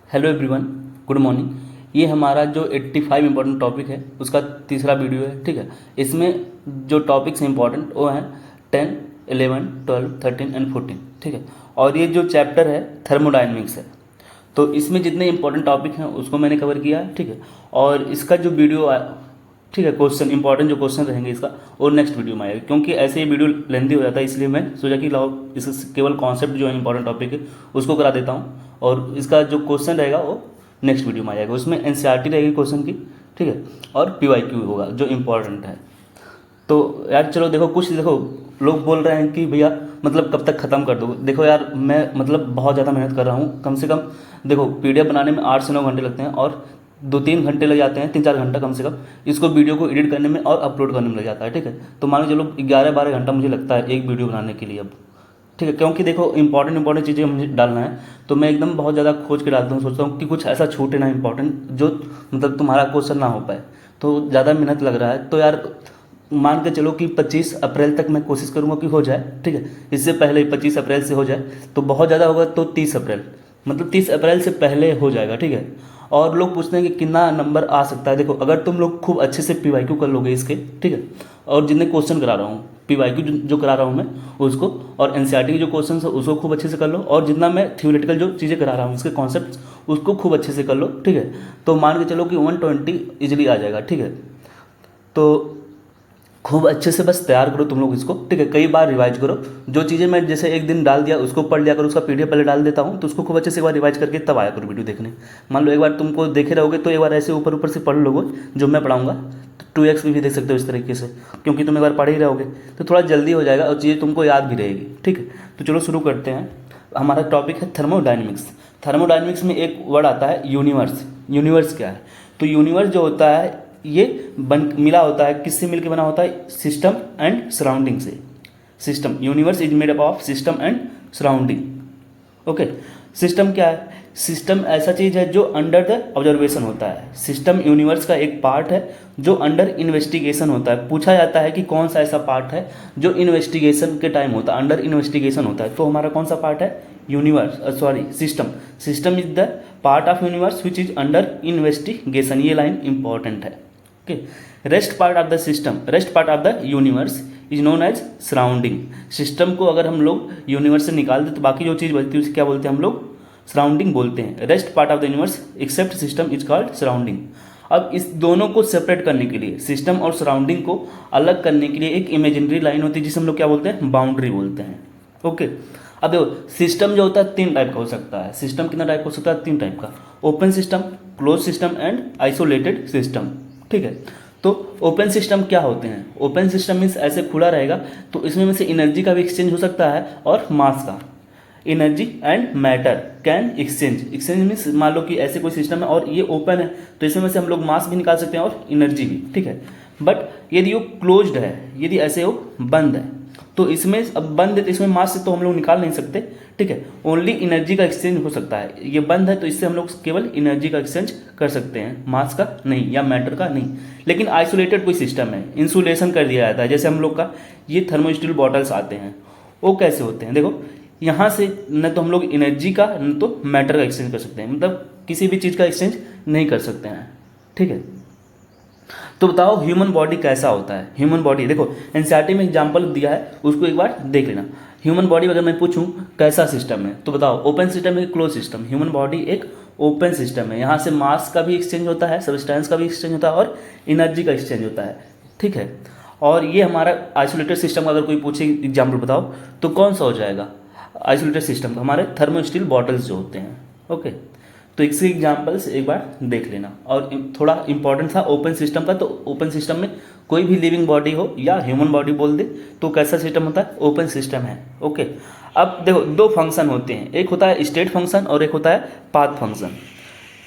Hello everyone, good morning. ये हमारा जो 85 इम्पोर्टेंट टॉपिक है उसका तीसरा वीडियो है। ठीक है, इसमें जो टॉपिक्स इम्पोर्टेंट वो हैं 10, 11, 12, 13 एंड 14। ठीक है, और ये जो चैप्टर है थर्मोडाइनमिक्स है। तो इसमें जितने इंपॉर्टेंट टॉपिक हैं उसको मैंने कवर किया है। ठीक है, और इसका जो वीडियो ठीक है, क्वेश्चन इंपॉर्टेंट जो क्वेश्चन रहेंगे इसका और नेक्स्ट वीडियो में आएगा, क्योंकि ऐसे ही वीडियो लेंदी हो जाता है, इसलिए मैं सोचा कि लाओ इस केवल कॉन्सेप्ट जो है इंपॉर्टेंट टॉपिक है उसको करा देता हूँ, और इसका जो क्वेश्चन रहेगा वो नेक्स्ट वीडियो में आ जाएगा। उसमें एनसीईआरटी रहेगी क्वेश्चन की। ठीक है, और पीवाईक्यू होगा जो इम्पोर्टेंट है। तो यार चलो देखो, कुछ देखो लोग बोल रहे हैं कि भैया मतलब कब तक ख़त्म कर दोगे। देखो यार, मैं मतलब बहुत ज़्यादा मेहनत कर रहा हूँ। कम से कम देखो पीडीएफ बनाने में 8 से 9 घंटे लगते हैं, और 2-3 घंटे लग जाते हैं, 3-4 घंटा कम से कम इसको वीडियो को एडिट करने में और अपलोड करने में लग जाता है। ठीक है, तो मान लो चलो 11-12 घंटा मुझे लगता है एक वीडियो बनाने के लिए अब। ठीक है, क्योंकि देखो इंपॉर्टेंट चीज़ें मुझे डालना है, तो मैं एकदम बहुत ज़्यादा खोज के डालता हूँ। सोचता हूँ कि कुछ ऐसा छूटे ना इंपॉर्टेंट जो मतलब तुम्हारा क्वेश्चन ना हो पाए। तो ज़्यादा मेहनत लग रहा है, तो यार मान के चलो कि 25 अप्रैल तक मैं कोशिश करूँगा कि हो जाए। ठीक है, इससे पहले 25 अप्रैल से हो जाए तो बहुत ज़्यादा होगा, तो 30 अप्रैल मतलब 30 अप्रैल से पहले हो जाएगा। ठीक है, और लोग पूछते हैं कि कितना नंबर आ सकता है। देखो अगर तुम लोग खूब अच्छे से पीवाईक्यू कर लोगे इसके, ठीक है, और जितने क्वेश्चन करा रहा हूँ पीवाईक्यू जो करा रहा हूँ मैं उसको, और एनसीईआरटी के जो क्वेश्चन है उसको खूब अच्छे से कर लो, और जितना मैं थ्योरेटिकल जो चीज़ें करा रहा हूँ उसके कॉन्सेप्ट उसको खूब अच्छे से कर लो। ठीक है, तो मान के चलो कि 120 इजीली आ जाएगा। ठीक है, तो खूब अच्छे से बस तैयार करो तुम लोग इसको। ठीक है, कई बार रिवाइज करो। जो चीज़ें मैं जैसे एक दिन डाल दिया उसको पढ़ लिया करो, उसका पीडीएफ पहले डाल देता हूँ, तो उसको खूब अच्छे से एक बार रिवाइज करके तब आया करो वीडियो देखने। मान लो एक बार तुमको देखे रहोगे तो एक बार ऐसे ऊपर ऊपर से पढ़ लोगे जो मैं पढ़ाऊँगा, तो 2x भी देख सकते हो इस तरीके से, क्योंकि तुम एक बार पढ़ ही रहोगे तो थोड़ा जल्दी हो जाएगा और चीज़ें तुमको याद भी रहेगी। ठीक है, तो चलो शुरू करते हैं। हमारा टॉपिक है थर्मोडाइनमिक्स। थर्मोडाइनमिक्स में एक वर्ड आता है यूनिवर्स। यूनिवर्स क्या है? तो यूनिवर्स जो होता है ये मिला होता है, किससे मिलकर बना होता है? सिस्टम एंड सराउंडिंग से। System, universe is made up of system and surrounding. Okay, system क्या है? सिस्टम ऐसा चीज़ है जो अंडर द ऑब्जर्वेशन होता है। सिस्टम यूनिवर्स का एक पार्ट है जो अंडर इन्वेस्टिगेशन होता है। पूछा जाता है कि कौन सा ऐसा पार्ट है जो इन्वेस्टिगेशन के टाइम होता है, अंडर इन्वेस्टिगेशन होता है। तो हमारा कौन सा पार्ट है? Universe, sorry system. System is the part of universe which is under investigation. ये लाइन इंपॉर्टेंट है। Okay, rest part of the system, rest part of the universe is known as surrounding. System को अगर हम लोग universe से निकाल दें तो बाकी जो चीज़ बचती है उसे क्या बोलते हैं हम लोग? सराउंडिंग बोलते हैं। Rest part of the universe except system is called surrounding. अब इस दोनों को सेपरेट करने के लिए, सिस्टम और सराउंडिंग को अलग करने के लिए एक इमेजिनरी लाइन होती है जिसे हम लोग क्या बोलते हैं? बाउंड्री बोलते हैं। ओके, अब देखो सिस्टम जो होता है 3 टाइप का हो सकता है। सिस्टम कितना टाइप का हो सकता है? 3 टाइप का। Open system, close system and isolated system. ठीक है, तो ओपन सिस्टम क्या होते हैं? ओपन सिस्टम मीन्स ऐसे खुला रहेगा, तो इसमें में से एनर्जी का भी एक्सचेंज हो सकता है और मास का। Energy and matter can exchange. Exchange means मान लो कि ऐसे कोई सिस्टम है और ये ओपन है, तो इसमें में से हम लोग मास भी निकाल सकते हैं और एनर्जी भी। ठीक है, बट यदि वो क्लोज्ड है, यदि ऐसे वो बंद है, तो इसमें अब बंद है तो इसमें मास से तो हम लोग निकाल नहीं सकते। ठीक है, ओनली एनर्जी का एक्सचेंज हो सकता है। ये बंद है तो इससे हम लोग केवल एनर्जी का एक्सचेंज कर सकते हैं, मास का नहीं या मैटर का नहीं। लेकिन आइसोलेटेड कोई सिस्टम है, इंसुलेशन कर दिया जाता है, जैसे हम लोग का ये थर्मोस्टिल बॉटल्स आते हैं, वो कैसे होते हैं? देखो यहाँ से न तो हम लोग एनर्जी का न तो मैटर का एक्सचेंज कर सकते हैं, मतलब किसी भी चीज़ का एक्सचेंज नहीं कर सकते हैं। ठीक है, तो बताओ ह्यूमन बॉडी कैसा होता है? ह्यूमन बॉडी देखो एनसीईआरटी में एग्जांपल दिया है, उसको एक बार देख लेना। ह्यूमन बॉडी अगर मैं पूछूं कैसा सिस्टम है, तो बताओ ओपन सिस्टम है कि क्लोज सिस्टम? ह्यूमन बॉडी एक ओपन सिस्टम है। यहाँ से मास का भी एक्सचेंज होता है, सब्सटेंस का भी एक्सचेंज होता है और एनर्जी का एक्सचेंज होता है। ठीक है, और ये हमारा आइसोलेटेड सिस्टम का अगर कोई पूछे एग्जाम्पल बताओ तो कौन सा हो जाएगा आइसोलेटेड सिस्टम का? हमारे थर्मोस्टिल बॉटल्स जो होते हैं। ओके, तो इसके एग्जाम्पल्स एक बार देख लेना। और थोड़ा इंपॉर्टेंट था ओपन सिस्टम का, तो ओपन सिस्टम में कोई भी लिविंग बॉडी हो या ह्यूमन बॉडी बोल दे तो कैसा सिस्टम होता है? ओपन सिस्टम है। ओके, अब देखो 2 फंक्शन होते हैं, एक होता है स्टेट फंक्शन और एक होता है पाथ फंक्शन।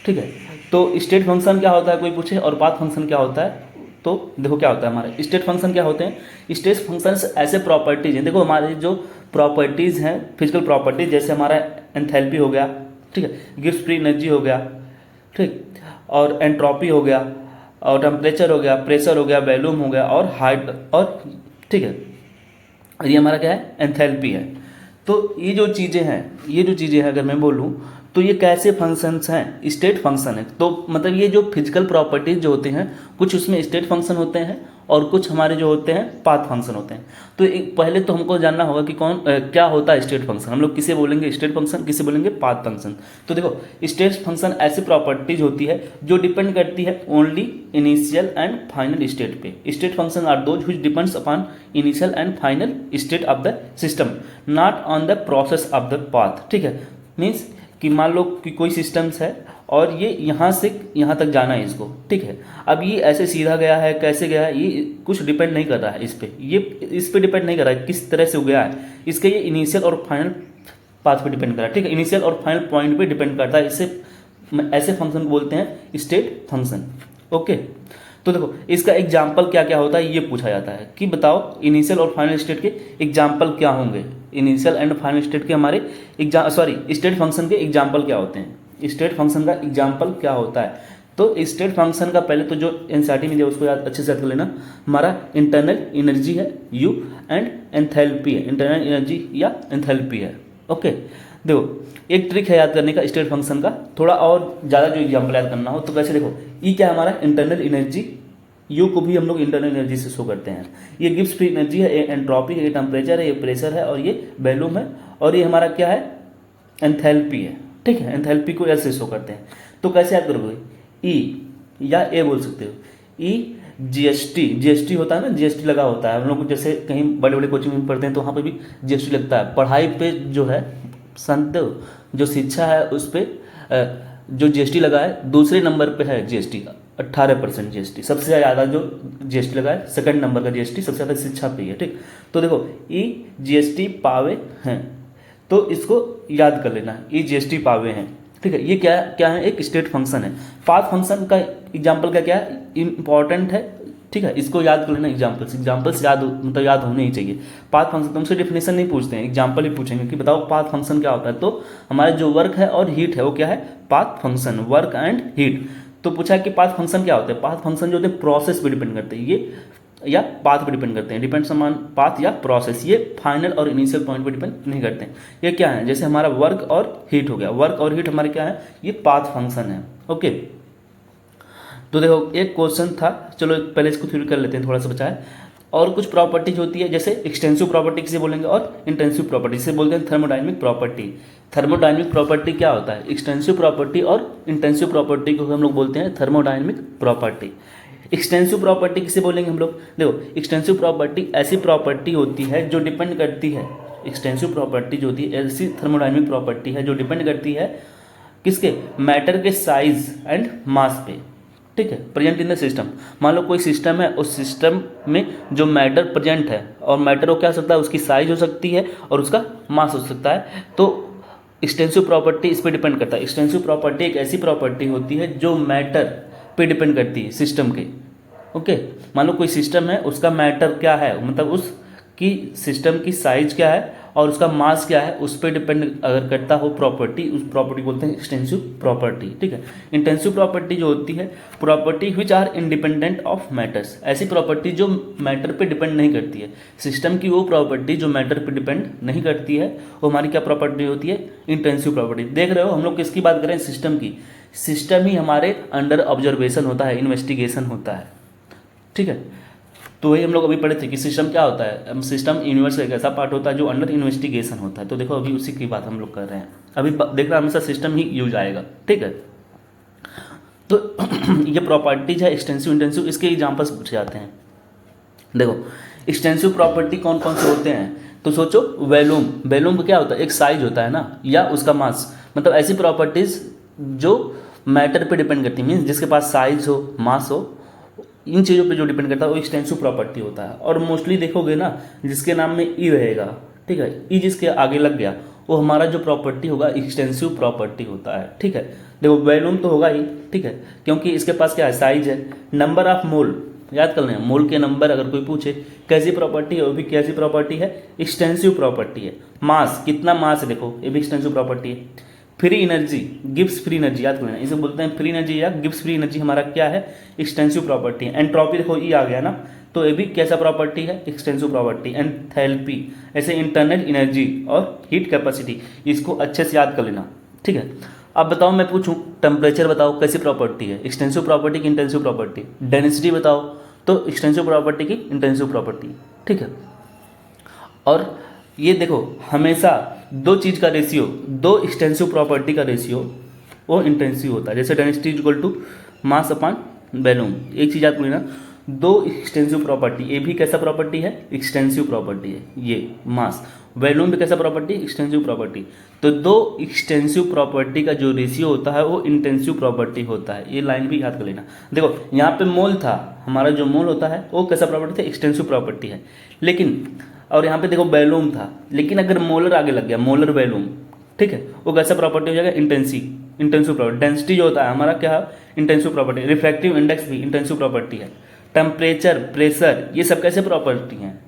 ठीक है, तो स्टेट फंक्शन क्या होता है कोई पूछे, और पाथ फंक्शन क्या होता है? तो देखो क्या होता है हमारे स्टेट फंक्शन क्या होते हैं? स्टेट फंक्शंस ऐसे प्रॉपर्टीज हैं, देखो हमारे जो प्रॉपर्टीज़ हैं फिजिकल प्रॉपर्टीज, जैसे हमारा एंथैल्पी हो गया, ठीक है, गिव्स फ्री एनर्जी हो गया, ठीक, और एंट्रोपी हो गया, और टेम्परेचर हो गया, प्रेशर हो गया, वॉल्यूम हो गया, और हाइट, और ठीक है, ये हमारा क्या है? एंथैल्पी है। तो ये जो चीज़ें हैं, ये जो चीज़ें हैं अगर मैं बोलूँ तो ये कैसे फंक्शंस हैं? स्टेट फंक्शन है। तो मतलब ये जो फिजिकल प्रॉपर्टीज जो होते हैं, कुछ उसमें स्टेट फंक्शन होते हैं और कुछ हमारे जो होते हैं पाथ फंक्शन होते हैं। तो पहले तो हमको जानना होगा कि क्या होता है स्टेट फंक्शन। हम लोग किसे बोलेंगे स्टेट फंक्शन, किसे बोलेंगे पाथ फंक्शन। तो देखो, स्टेट फंक्शन ऐसी प्रॉपर्टीज होती है जो डिपेंड करती है only initial and final state पे। State function are those which depends upon initial and final state of the system, not on the process of the path. ठीक है, मीन्स कि मान लो कि कोई सिस्टम्स है और ये यहाँ से यहाँ तक जाना है इसको। ठीक है, अब ये ऐसे सीधा गया है, कैसे गया है, ये कुछ डिपेंड नहीं कर रहा है इस पर, ये इस पर डिपेंड नहीं कर रहा है किस तरह से गया है। इसके ये इनिशियल और फाइनल पाथ पे डिपेंड कर रहा है। ठीक है, इनिशियल और फाइनल पॉइंट पे डिपेंड करता है। इससे ऐसे फंक्शन बोलते हैं स्टेट फंक्शन। ओके, तो देखो इसका एग्जाम्पल क्या क्या होता है ये पूछा जाता है कि बताओ इनिशियल और फाइनल स्टेट के एग्जाम्पल क्या होंगे। इनिशियल एंड फाइनल स्टेट के हमारे स्टेट फंक्शन के एग्जाम्पल क्या होते हैं, स्टेट फंक्शन का एग्जाम्पल क्या होता है। तो स्टेट फंक्शन का पहले तो जो एनसीईआरटी में दिया उसको याद अच्छे से याद कर लेना। हमारा इंटरनल एनर्जी है U एंड एंथैल्पी है, इंटरनल एनर्जी या एंथैल्पी है। ओके, देखो एक ट्रिक है याद करने का स्टेट फंक्शन का, थोड़ा और ज़्यादा जो एग्जाम्पल याद करना हो तो कैसे, देखो E क्या हमारा इंटरनल एनर्जी, U को भी हम लोग इंटरनल एनर्जी से शो करते हैं। ये गिब्स फ्री एनर्जी है, ये एंट्रोपी है, ये टेम्परेचर है, ये प्रेशर है और ये वॉल्यूम है, और ये हमारा क्या है एंथैल्पी है। ठीक है, एंथैल्पी को ऐसे शो करते हैं। तो कैसे याद करोगे, E या A बोल सकते हो। E GST होता है ना, GST लगा होता है। हम लोग जैसे कहीं बड़े बड़े कोचिंग में पढ़ते हैं तो वहाँ पे भी GST लगता है। पढ़ाई पे जो है संत जो शिक्षा है उस पर जो GST लगा है दूसरे नंबर पे है GST का 18% GST, सबसे ज़्यादा जो GST लगा है सेकंड नंबर का GST सबसे ज़्यादा शिक्षा पे है। ठीक, तो देखो E GST पावे हैं, तो इसको याद कर लेना, E GST पावे हैं। ठीक है, ये क्या क्या है, एक स्टेट फंक्शन है। पाथ फंक्शन का एग्जाम्पल का क्या है, इंपॉर्टेंट है। ठीक है, इसको याद कर लेना, एग्जाम्पल्स याद होने ही चाहिए। पाथ फंक्शन तुमसे डेफिनेशन नहीं पूछते हैं, एग्जाम्पल ही पूछेंगे कि बताओ पाथ फंक्शन क्या होता है। तो हमारे जो वर्क है और हीट है वो क्या है, path function, work and heat. तो पूछा है कि पाथ फंक्शन क्या होता है। पाथ फंक्शन जो होते हैं प्रोसेस पे डिपेंड करते हैं, ये या पाथ पे डिपेंड करते हैं, डिपेंड्स ऑन पाथ या प्रोसेस। ये फाइनल और इनिशियल पॉइंट पे डिपेंड नहीं करते हैं। ये क्या है, जैसे हमारा वर्क और हीट हो गया, वर्क और हीट हमारे क्या है, ये पाथ फंक्शन है। ओके, तो देखो एक क्वेश्चन था, चलो पहले इसको थ्योरी कर लेते हैं, थोड़ा सा बचा है। और कुछ प्रॉपर्टीज होती है, जैसे एक्सटेंसिव प्रॉपर्टी किसे बोलेंगे और इंटेंसिव प्रॉपर्टी जिसे बोलते हैं थर्मोडायनेमिक प्रॉपर्टी। थर्मोडायनेमिक प्रॉपर्टी क्या होता है, एक्सटेंसिव प्रॉपर्टी और इंटेंसिव प्रॉपर्टी को हम लोग बोलते हैं थर्मोडायनेमिक प्रॉपर्टी। एक्सटेंसिव प्रॉपर्टी किसे बोलेंगे हम लोग, देखो एक्सटेंसिव प्रॉपर्टी ऐसी प्रॉपर्टी होती है जो डिपेंड करती है, एक्सटेंसिव प्रॉपर्टी जो होती है ऐसी थर्मोडायनेमिक प्रॉपर्टी है जो डिपेंड करती है किसके, मैटर के साइज एंड मास पे। ठीक है, प्रेजेंट इन द सिस्टम। मान लो कोई सिस्टम है, उस सिस्टम में जो मैटर प्रेजेंट है, और मैटर वो क्या हो सकता है, उसकी साइज हो सकती है और उसका मास हो सकता है। तो एक्सटेंसिव प्रॉपर्टी इस पर डिपेंड करता है। एक्सटेंसिव प्रॉपर्टी एक ऐसी प्रॉपर्टी होती है जो मैटर पे डिपेंड करती है सिस्टम के। ओके, मान लो कोई सिस्टम है, उसका मैटर क्या है, मतलब उसकी सिस्टम की साइज क्या है और उसका मास क्या है, उस पर डिपेंड अगर करता हो प्रॉपर्टी, उस प्रॉपर्टी बोलते हैं एक्सटेंसिव प्रॉपर्टी। ठीक है, इंटेंसिव प्रॉपर्टी जो होती है, property which are independent of matters, ऐसी प्रॉपर्टी जो मैटर पे डिपेंड नहीं करती है। सिस्टम की वो प्रॉपर्टी जो मैटर पे डिपेंड नहीं करती है वो हमारी क्या प्रॉपर्टी होती है, इंटेंसिव प्रॉपर्टी। देख रहे हो हम लोग किसकी बात करें, सिस्टम की। सिस्टम ही हमारे अंडर ऑब्जर्वेशन होता है, इन्वेस्टिगेशन होता है। ठीक है, तो वही हम लोग अभी पढ़े थे कि सिस्टम क्या होता है, सिस्टम यूनिवर्स का एक ऐसा पार्ट होता है जो अंडर इन्वेस्टिगेशन होता है। तो देखो अभी उसी की बात हम लोग कर रहे हैं, अभी देख रहे हैं हमेशा सिस्टम ही यूज आएगा। ठीक है, तो ये प्रॉपर्टीज है एक्सटेंसिव इंटेंसिव, इसके एग्जांपल्स पूछे जाते हैं। देखो एक्सटेंसिव प्रॉपर्टी कौन कौन से होते हैं, तो सोचो वॉल्यूम क्या होता है, एक साइज होता है ना, या उसका मास। मतलब ऐसी प्रॉपर्टीज जो मैटर पे डिपेंड करती है, मीन्स जिसके पास साइज हो, मास हो, इन चीज़ों पे जो डिपेंड करता है वो एक्सटेंसिव प्रॉपर्टी होता है। और मोस्टली देखोगे ना जिसके नाम में ई रहेगा, ठीक है, ई जिसके आगे लग गया वो हमारा जो प्रॉपर्टी होगा एक्सटेंसिव प्रॉपर्टी होता है। ठीक है, देखो वॉल्यूम तो होगा ही, ठीक है, क्योंकि इसके पास क्या है, साइज है। नंबर ऑफ मोल याद कर लें, मोल के नंबर अगर कोई पूछे कैसी प्रॉपर्टी है, वो भी कैसी प्रॉपर्टी है, एक्सटेंसिव प्रॉपर्टी है। मास, कितना मास है देखो, ये भी एक्सटेंसिव प्रॉपर्टी है। Free energy, Gibbs free energy याद करना, इसे बोलते हैं फ्री एनर्जी या गिब्स फ्री एनर्जी, हमारा क्या है, एक्सटेंसिव प्रॉपर्टी है। एंट्रोपी देखो ई आ गया ना, तो ये भी कैसा प्रॉपर्टी है, एक्सटेंसिव प्रॉपर्टी। एंथैल्पी ऐसे इंटरनल एनर्जी और हीट कैपेसिटी, इसको अच्छे से याद कर लेना। ठीक है, अब बताओ, मैं पूछूं टेम्परेचर बताओ कैसी प्रॉपर्टी है, एक्सटेंसिव प्रॉपर्टी की इंटेंसिव प्रॉपर्टी, डेंसिटी बताओ तो एक्सटेंसिव प्रॉपर्टी की इंटेंसिव प्रॉपर्टी, ठीक है। और ये देखो हमेशा दो चीज़ का रेशियो, दो एक्सटेंसिव प्रॉपर्टी का रेशियो वो इंटेंसिव होता है। जैसे density equal to mass upon volume, एक चीज़ आपको ना, दो एक्सटेंसिव प्रॉपर्टी, ये भी कैसा प्रॉपर्टी है, एक्सटेंसिव प्रॉपर्टी है, ये मास, वॉल्यूम भी कैसा प्रॉपर्टी, एक्सटेंसिव प्रॉपर्टी। तो दो एक्सटेंसिव प्रॉपर्टी का जो रेशियो होता है वो इंटेंसिव प्रॉपर्टी होता है। ये लाइन भी याद कर लेना। देखो यहाँ पे मोल था, हमारा जो मोल होता है वो कैसा प्रॉपर्टी था, एक्सटेंसिव प्रॉपर्टी है। लेकिन और यहाँ पे देखो वॉल्यूम था, लेकिन अगर मोलर आगे लग गया, मोलर वॉल्यूम, ठीक है, वो कैसा प्रॉपर्टी हो जाएगा, इंटेंसिव प्रॉपर्टी। डेंसिटी जो होता है हमारा क्या है, इंटेंसिव प्रॉपर्टी। रिफ्रैक्टिव इंडेक्स भी इंटेंसिव प्रॉपर्टी है। टेम्परेचर, प्रेशर, ये सब कैसे प्रॉपर्टी हैं,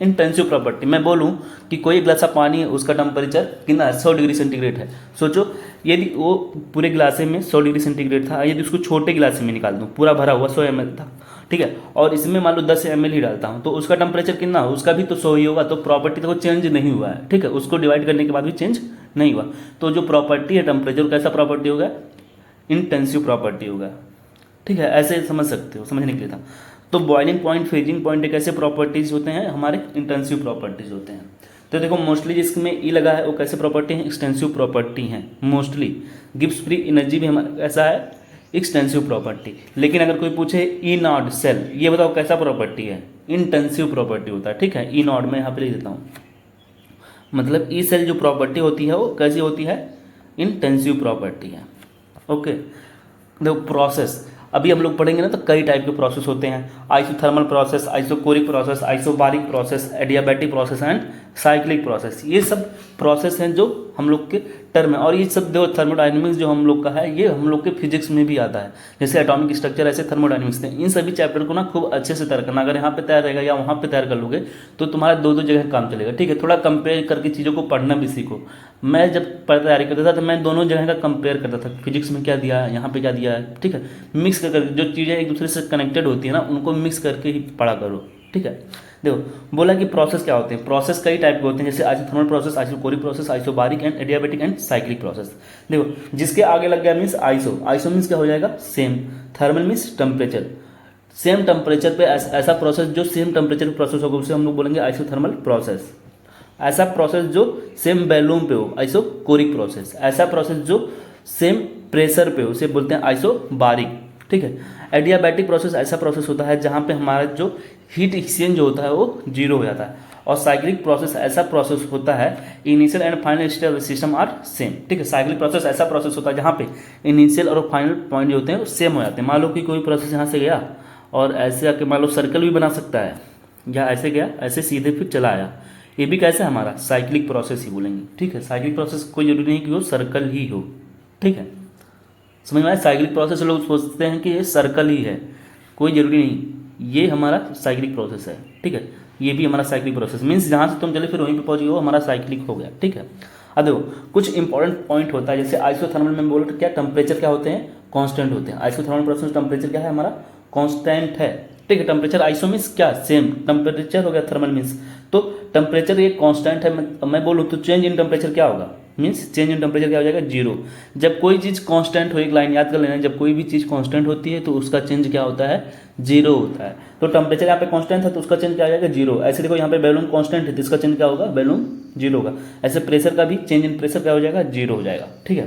इंटेंसिव प्रॉपर्टी। मैं बोलूँ कि कोई गिलास पानी है, उसका टेम्परेचर कितना है, 100 डिग्री सेंटीग्रेड है। सोचो यदि वो पूरे गिलासे में 100 डिग्री सेंटीग्रेड था, यदि उसको छोटे गिलास में निकाल दूँ, पूरा भरा हुआ 100 ml था, ठीक है, और इसमें मान लो 10 ml ही डालता हूँ, तो उसका टेम्परेचर कितना हो, उसका भी तो 100 ही होगा। तो प्रॉपर्टी तो चेंज नहीं हुआ है, ठीक है, उसको डिवाइड करने के बाद भी चेंज नहीं हुआ। तो जो प्रॉपर्टी है टेम्परेचर, कैसा प्रॉपर्टी होगा, इंटेंसिव प्रॉपर्टी होगा, ठीक है। ऐसे समझ सकते हो, समझने के लिए था। तो बॉइलिंग पॉइंट, फ्रीजिंग पॉइंट एक ऐसे प्रॉपर्टीज होते हैं, हमारे इंटेंसिव प्रॉपर्टीज होते हैं। तो देखो मोस्टली जिसमें ई लगा है वो कैसे प्रॉपर्टी है, एक्सटेंसिव प्रॉपर्टी हैं मोस्टली। गिब्स फ्री एनर्जी भी हमारा ऐसा है, एक्सटेंसिव प्रॉपर्टी। लेकिन अगर कोई पूछे ई नॉट सेल, ये बताओ कैसा प्रॉपर्टी है, इंटेंसिव प्रॉपर्टी होता है, ठीक है। ई नॉट में यहाँ पे लिख देता हूँ, मतलब ई सेल जो प्रॉपर्टी होती है वो कैसी होती है, इंटेंसिव प्रॉपर्टी है, ओके। देखो प्रोसेस, अभी हम लोग पढ़ेंगे ना, तो कई टाइप के प्रोसेस होते हैं, isothermal process, isochoric process, isobaric process, adiabatic process and cyclic process. ये सब प्रोसेस हैं जो हम लोग के टर्म है। और ये सब जो थर्मोडायनेमिक्स जो हम लोग का है, ये हम लोग के फिजिक्स में भी आता है। जैसे एटॉमिक स्ट्रक्चर, ऐसे थर्मोडायनेमिक्स थे। इन सभी चैप्टर को ना खूब अच्छे से तैयार करना। अगर यहाँ पे तैयार रहेगा या वहाँ पे तैयार कर लोगे तो तुम्हारा दो दो जगह काम चलेगा, ठीक है। थोड़ा कंपेयर करके चीज़ों को पढ़ना भी सीखो। मैं जब तैयारी करता था तो मैं दोनों जगह का कंपेयर करता था, फिजिक्स में क्या दिया है, यहाँ पे क्या दिया है, ठीक है। मिक्स करके जो चीज़ें एक दूसरे से कनेक्टेड होती है ना, उनको मिक्स करके ही पढ़ा करो, ठीक है। देखो बोला कि प्रोसेस क्या होते हैं, प्रोसेस कई टाइप के होते हैं, जैसे isothermal process, isochoric process, isobaric and adiabatic and cyclic process. देखो जिसके आगे लग गया मीन्स आइसो, आइसो मीन्स क्या हो जाएगा, same. Thermal means temperature, same temperature पे ऐसा प्रोसेस जो सेम टेम्परेचर पे प्रोसेस होगा उसे हम लोग बोलेंगे आइसोथर्मल प्रोसेस। ऐसा प्रोसेस जो सेम वॉल्यूम पे हो, आइसोकोरिक प्रोसेस। ऐसा प्रोसेस जो सेम प्रेशर पे हो, उसे बोलते हैं आइसोबारिक, ठीक है। एडियाबैटिक प्रोसेस ऐसा प्रोसेस होता है जहाँ पे हमारा जो हीट एक्सचेंज होता है वो जीरो हो जाता है। और साइक्लिक प्रोसेस ऐसा प्रोसेस होता है, initial and final state of system are same, ठीक है। साइक्लिक प्रोसेस ऐसा प्रोसेस होता है जहाँ पे इनिशियल और फाइनल पॉइंट जो होते हैं वो सेम हो जाते हैं। मान लो कि कोई प्रोसेस यहाँ से गया और ऐसे आके मान लो सर्कल भी बना सकता है, या ऐसे गया ऐसे सीधे फिर चला आया, ये भी कैसा है हमारा साइक्लिक प्रोसेस ही बोलेंगे, ठीक है। साइक्लिक प्रोसेस कोई जरूरी नहीं कि वो सर्कल ही हो, ठीक है। समझ में आया, साइक्लिक प्रोसेस लोग सोचते हैं कि ये सर्कल ही है, कोई जरूरी नहीं, ये हमारा साइक्लिक प्रोसेस है, ठीक है। ये भी हमारा साइक्लिक प्रोसेस मीन्स जहाँ से तुम चले फिर वहीं पे पहुँच गए, वो हमारा साइक्लिक हो गया, ठीक है। अब देखो कुछ इंपॉर्टेंट पॉइंट होता है, जैसे आइसोथर्मल में बोलो तो क्या टेम्परेचर क्या होते हैं, कांस्टेंट होते हैं। आइसोथर्मल प्रोसेस टेम्परेचर क्या है हमारा, कांस्टेंट है, ठीक है। टेम्परेचर आइसो मीन्स क्या, सेम टेम्परेचर हो गया, थर्मल मीन्स तो टेम्परेचर ये कांस्टेंट है। मैं बोलूँ तो चेंज इन टेम्परेचर क्या होगा, मीन्स चेंज इन टेम्परेचर क्या हो जाएगा, जीरो। जब कोई चीज़ कांस्टेंट हो, एक लाइन याद कर लेना, जब कोई भी चीज़ कांस्टेंट होती है तो उसका चेंज क्या होता है, जीरो होता है। तो टेम्परेचर यहाँ पे कांस्टेंट है तो उसका चेंज क्या हो जाएगा, जीरो। ऐसे देखो यहाँ पे वॉल्यूम कांस्टेंट है तो इसका चेंज क्या होगा, वॉल्यूम जीरो होगा। ऐसे प्रेशर का भी चेंज इन प्रेशर क्या हो जाएगा, जीरो हो जाएगा, ठीक है।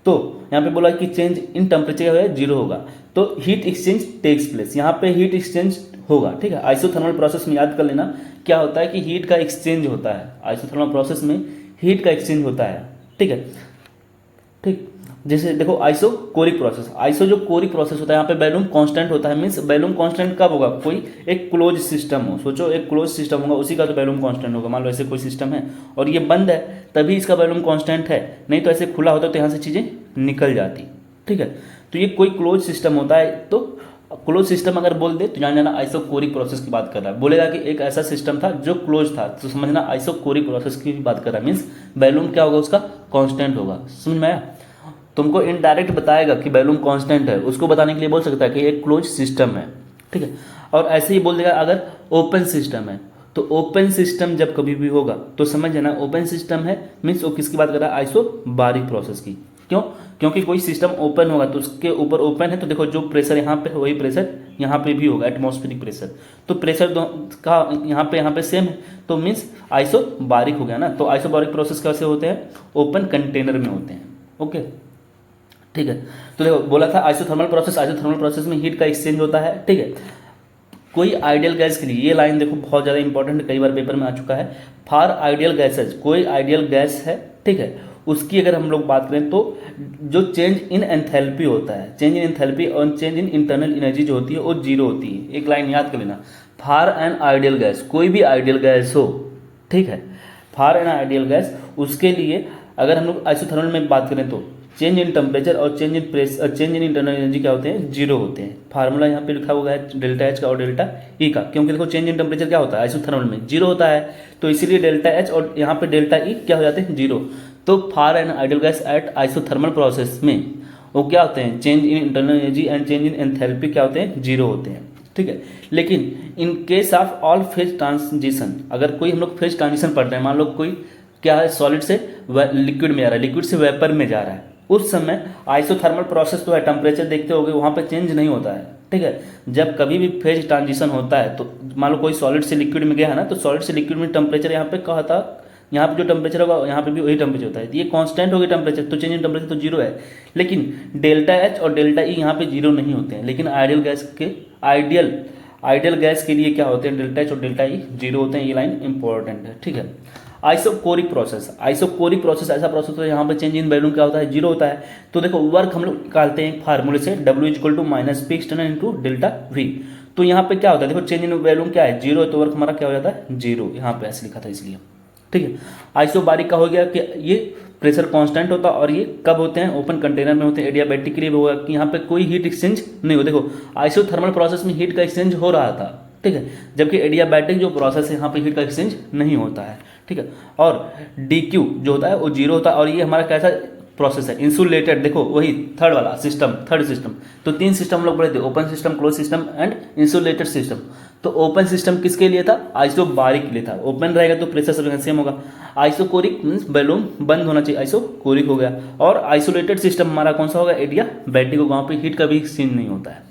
तो यहाँ पे बोला कि चेंज इन टेम्परेचर क्या हो जाएगा, जीरो होगा। तो हीट एक्सचेंज टेक्स प्लेस, यहाँ पे हीट एक्सचेंज होगा, ठीक है। आइसोथर्मल प्रोसेस में याद कर लेना क्या होता है कि हीट का एक्सचेंज होता है। आइसोथर्मल प्रोसेस में हीट का एक्सचेंज होता है, ठीक है, ठीक। जैसे देखो आइसोकोरिक प्रोसेस, आइसो जो कोरिक प्रोसेस होता है, यहाँ पे वॉल्यूम कांस्टेंट होता है। मीन्स वॉल्यूम कांस्टेंट कब होगा, कोई एक क्लोज सिस्टम हो, सोचो एक क्लोज सिस्टम होगा, उसी का तो वॉल्यूम कांस्टेंट होगा। मान लो ऐसे कोई सिस्टम है और ये बंद है तभी इसका वॉल्यूम कांस्टेंट है, नहीं तो ऐसे खुला होता तो यहाँ से चीज़ें निकल जाती, ठीक है। तो ये कोई क्लोज सिस्टम होता है, तो क्लोज सिस्टम अगर बोल दे तो जान जाना आइसोकोरिक प्रोसेस की बात कर रहा है। बोलेगा कि एक ऐसा सिस्टम था जो क्लोज था तो समझना आइसोकोरिक प्रोसेस की बात कर रहा है। मीन्स वॉल्यूम क्या होगा, उसका कांस्टेंट होगा। समझ में आया, तुमको इनडायरेक्ट बताएगा कि वॉल्यूम कांस्टेंट है, उसको बताने के लिए बोल सकता है कि एक क्लोज सिस्टम है, ठीक है। और ऐसे ही बोल देगा अगर ओपन सिस्टम है, तो ओपन सिस्टम जब कभी भी होगा तो समझ जाना ओपन सिस्टम है मीन्स वो किसकी बात कर रहा है, आइसोबारिक प्रोसेस की। क्यों, क्योंकि कोई सिस्टम ओपन होगा तो उसके ऊपर ओपन है तो देखो जो प्रेशर यहाँ पे है वही प्रेशर यहाँ पे भी होगा, एटमॉस्फेरिक प्रेशर। तो प्रेशर का यहाँ पे सेम है, तो मीन्स आइसोबारिक हो गया ना। तो आइसोबारिक प्रोसेस कैसे होते हैं, ओपन कंटेनर में होते हैं। ओके ठीक है। तो देखो बोला था आइसोथर्मल प्रोसेस में हीट का एक्सचेंज होता है। ठीक है, कोई आइडियल गैस के लिए, ये लाइन देखो बहुत ज़्यादा इंपॉर्टेंट, कई बार पेपर में आ चुका है। फॉर आइडियल गैसेज, कोई आइडियल गैस है, ठीक है, उसकी अगर हम लोग बात करें तो जो चेंज इन एंथैल्पी होता है, चेंज इन एंथैल्पी और चेंज इन इंटरनल एनर्जी जो होती है वो जीरो होती है। एक लाइन याद कर लेना, फॉर एन आइडियल गैस, कोई भी आइडियल गैस हो, ठीक है, फॉर एन आइडियल गैस, उसके लिए अगर हम लोग आइसोथर्मल में बात करें तो चेंज इन टेम्परेचर और change in pressure, change in internal energy क्या होते हैं, जीरो होते हैं। फार्मूला यहाँ पे लिखा हुआ है डेल्टा एच का और डेल्टा ई का, क्योंकि देखो चेंज इन टेम्परेचर क्या होता है आइसोथर्मल में, जीरो होता है, तो इसीलिए डेल्टा एच और यहाँ पे डेल्टा ई क्या हो जाते हैं, जीरो। तो for an ideal gas at isothermal process में वो क्या होते हैं, change in internal energy and change in enthalpy क्या होते हैं, जीरो होते हैं। ठीक है, लेकिन इन case of all phase transition, अगर कोई हम लोग फेज ट्रांजिशन पढ़ रहे हैं, मान लो कोई क्या है सॉलिड से लिक्विड में जा रहा है, लिक्विड से वेपर में जा रहा है, उस समय आइसोथर्मल प्रोसेस तो है, टेम्परेचर देखते होगे वहाँ पे चेंज नहीं होता है। ठीक है, जब कभी भी फेज ट्रांजिशन होता है तो मान लो कोई सॉलिड से लिक्विड में गया है ना, तो सॉलिड से लिक्विड में टेम्परेचर यहाँ पे कहा था, यहाँ पे जो टेम्परेचर होगा यहाँ पे भी वही टेम्परेचर होता है, ये कांस्टेंट हो गया टेम्परेचर, तो चेंज इन टेम्परेचर तो जीरो है। लेकिन डेल्टा एच और डेल्टा ई यहाँ पे जीरो नहीं होते हैं, लेकिन आइडियल गैस के लिए क्या होते हैं, डेल्टा एच और डेल्टा ई जीरो होते हैं। ये लाइन इंपॉर्टेंट है। ठीक है, आइसोकोरिक प्रोसेस ऐसा प्रोसेस होता है यहाँ पे चेंज इन वैल्यू क्या होता है, जीरो होता है। तो देखो वर्क हम लोग निकालते हैं फार्मूले से, W = -P external into delta V। तो यहाँ पे क्या होता है, देखो चेंज इन वैल्यू क्या है, जीरो, तो वर्क हमारा क्या हो जाता है, जीरो। यहाँ पे ऐसे लिखा था इसलिए। ठीक है, आइसोबारिक का हो गया कि ये प्रेशर कांस्टेंट होता है, और ये कब होते हैं, ओपन कंटेनर में होते हैं। एडियाबैटिक के लिए होगा कि यहाँ पे कोई हीट एक्सचेंज नहीं हो। देखो आइसोथर्मल प्रोसेस में हीट का एक्सचेंज हो रहा था, ठीक है, जबकि एडियाबैटिक जो प्रोसेस है यहाँ पे हीट का एक्सचेंज नहीं होता है। ठीक है, और DQ जो होता है वो जीरो होता है। और ये हमारा कैसा प्रोसेस है, इंसुलेटेड, देखो वही थर्ड सिस्टम। तो 3 सिस्टम हम लोग पढ़े थे, open system, close system and insulated system. तो ओपन सिस्टम किसके लिए था, आइसोबारिक के लिए था। ओपन रहेगा तो प्रेशर सेम होगा। आइसोकोरिक मीन्स बैलून बंद होना चाहिए, आइसोकोरिक हो गया। और आइसोलेटेड सिस्टम हमारा कौन सा होगा, एडियाबैटिक होगा, वहाँ पे हीट का भी एक्सचेंज नहीं होता है।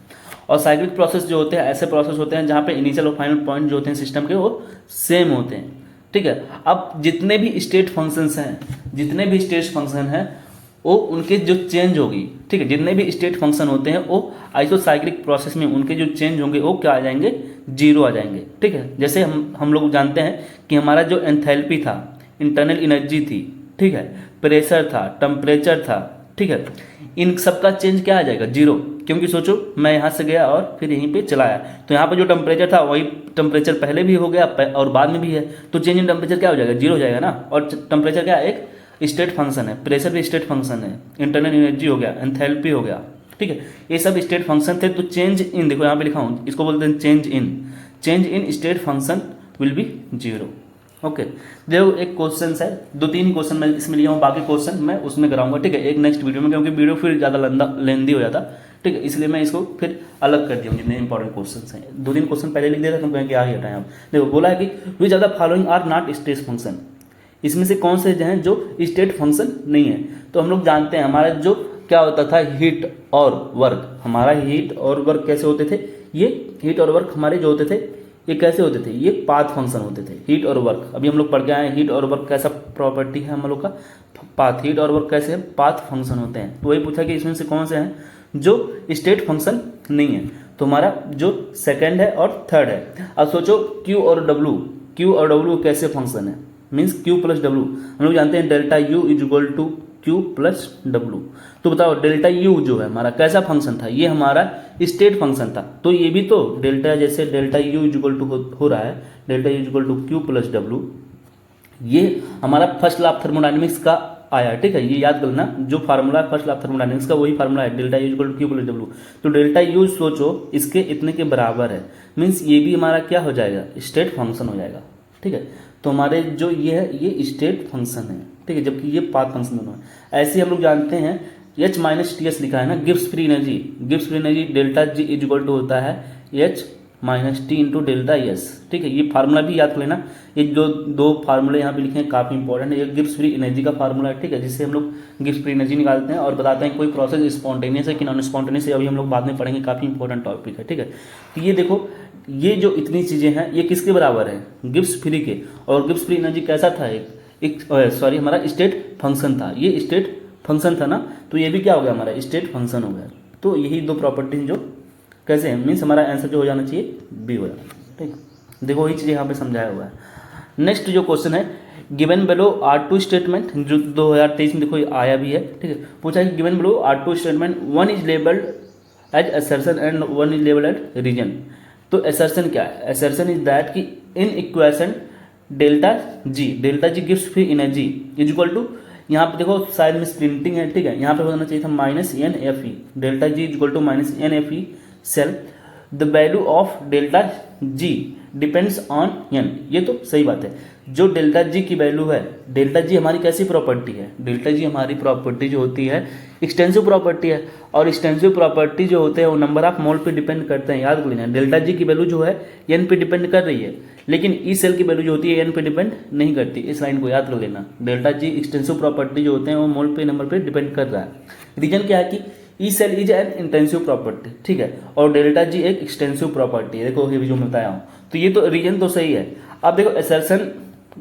और साइक्लिक प्रोसेस जो होते हैं ऐसे प्रोसेस होते हैं जहाँ पे इनिशियल और फाइनल पॉइंट जो होते हैं सिस्टम के वो सेम होते हैं। ठीक है, अब जितने भी स्टेट फंक्शन हैं वो उनके जो चेंज होगी, ठीक है, जितने भी स्टेट फंक्शन होते हैं वो आइसोसाइक्लिक प्रोसेस में उनके जो चेंज होंगे वो क्या आ जाएंगे, जीरो आ जाएंगे। ठीक है, जैसे हम लोग जानते हैं कि हमारा जो एंथैल्पी था, इंटरनल एनर्जी थी, ठीक है, प्रेशर था, टेम्परेचर था, ठीक है, इन सब का चेंज क्या आ जाएगा, जीरो। क्योंकि सोचो मैं यहाँ से गया और फिर यहीं पे चला आया, तो यहाँ पे जो टेम्परेचर था वही टेम्परेचर पहले भी हो गया और बाद में भी है, तो चेंज इन टेम्परेचर क्या हो जाएगा, जीरो हो जाएगा ना। और टेम्परेचर क्या है, एक स्टेट फंक्शन है, प्रेशर भी स्टेट फंक्शन है, इंटरनल एनर्जी हो गया, एंथैल्पी हो गया, ठीक है, ये सब स्टेट फंक्शन थे। तो चेंज इन, देखो यहाँ पे लिखा हूँ, इसको बोलते हैं change in state function will be zero. Okay, देखो एक क्वेश्चन है, 2-3 क्वेश्चन मैं इसमें लिया हूँ, बाकी क्वेश्चन मैं उसमें कराऊंगा, ठीक है, एक नेक्स्ट वीडियो में, क्योंकि वीडियो फिर ज़्यादा लेंदी हो जाता, ठीक है, इसलिए मैं इसको फिर अलग कर दिया हूँ जितने इंपॉर्टेंट क्वेश्चन हैं। 2-3 क्वेश्चन पहले लिख देता, तुम कहें कि आ ही हटाएं आप। देखो बोला है कि which are the following are not state function, इसमें से कौन से हैं जो स्टेट फंक्शन नहीं है। तो हम लोग जानते हैं हमारा जो क्या होता था, हीट और वर्क, हमारा हीट और वर्क कैसे होते थे, ये हीट और वर्क हमारे जो होते थे ये कैसे होते थे, ये पाथ फंक्शन होते थे, हीट और वर्क। अभी हम लोग पढ़ के आए हैं हीट और वर्क कैसा प्रॉपर्टी है हम लोग का, पाथ, हीट और वर्क कैसे है, पाथ फंक्शन होते हैं। तो वही पूछा कि इसमें से कौन से हैं जो स्टेट फंक्शन नहीं है। तो हमारा जो सेकंड है और थर्ड है। अब सोचो Q और W कैसे फंक्शन है, मीन्स Q + W, हम लोग जानते हैं डेल्टा U = Q + W। तो बताओ डेल्टा U जो है हमारा कैसा फंक्शन था, ये हमारा स्टेट फंक्शन था। तो ये भी तो डेल्टा, जैसे डेल्टा U = हो रहा है, डेल्टा U = Q + W, ये हमारा फर्स्ट लॉ ऑफ थर्मोडायनेमिक्स का आया, ठीक है, ये याद करना, जो फार्मूला है फर्स्ट लॉ ऑफ थर्मोडायनेमिक्स का वही फार्मूला है, डेल्टा U = Q + W। तो डेल्टा U सोचो इसके इतने के बराबर है, मीन्स ये भी हमारा क्या हो जाएगा, स्टेट फंक्शन हो जाएगा। ठीक है, तो हमारे जो ये है ये स्टेट फंक्शन है, ठीक है, जबकि ये पाथ फंक्शन दोनों है। ऐसे हम लोग जानते हैं H - TS लिखा है ना, Gibbs free energy delta G = होता है H minus T into delta S. ठीक है, ये फार्मूला भी याद कर लेना। ये जो दो फार्मूले यहाँ पे लिखे हैं काफ़ी इंपॉर्टेंट है। ये गिब्स फ्री एनर्जी का फार्मूला है, ठीक है, जिससे हम लोग गिब्स फ्री एनर्जी निकालते हैं और बताते हैं कोई प्रोसेस स्पॉन्टेनियस है कि नॉन स्पॉन्टेनियस है। अभी हम लोग बाद में पढ़ेंगे, काफ़ी इंपॉर्टेंट टॉपिक है। ठीक है, तो ये देखो, ये जो इतनी चीज़ें हैं ये किसके बराबर है? गिब्स फ्री के। और गिब्स फ्री एनर्जी कैसा था? एक सॉरी हमारा स्टेट फंक्शन था, ये स्टेट फंक्शन था ना, तो ये भी क्या हो गया? हमारा स्टेट फंक्शन हो गया। तो यही दो प्रॉपर्टीज जो कैसे हैं, मीन्स हमारा आंसर जो हो जाना चाहिए बी हो जाना चाहिए। ठीक, देखो वही चीज़ यहाँ पे समझाया हुआ है। नेक्स्ट जो क्वेश्चन है, गिवन बिलो R2 स्टेटमेंट, जो 2023 में देखो आया भी है। ठीक है, पूछा है given below R2 statement, one is labelled as assertion and one is labelled as reason. तो असर्शन क्या है? असर्शन इज दैट कि in equation delta G gives free energy is equal to, यहाँ पे देखो शायद मिस प्रिंटिंग है। ठीक है, यहाँ पे होना चाहिए था minus n F E, delta G is equal to minus n F E cell the value of delta G depends on n. ये तो सही बात है। जो डेल्टा जी की वैल्यू है, डेल्टा जी हमारी कैसी प्रॉपर्टी है? डेल्टा जी हमारी प्रॉपर्टी जो होती है एक्सटेंसिव प्रॉपर्टी है, और एक्सटेंसिव प्रॉपर्टी जो होते हैं वो नंबर ऑफ मोल पे डिपेंड करते हैं। याद कर लेना, डेल्टा जी की वैल्यू जो है एन पे डिपेंड कर रही है, लेकिन ई सेल की वैल्यू जो होती है एन पे डिपेंड नहीं करती। इस लाइन को याद कर लेना, डेल्टा जी एक्सटेंसिव प्रॉपर्टी जो होते हैं वो मोल पे नंबर पे डिपेंड कर रहा है। रीजन क्या है कि E cell is an intensive property, ठीक है, और डेल्टा जी एक एक्सटेंसिव प्रॉपर्टी है। देखो ये भी जो मैं बताया हूँ, तो ये तो रीजन तो सही है। अब देखो असर्शन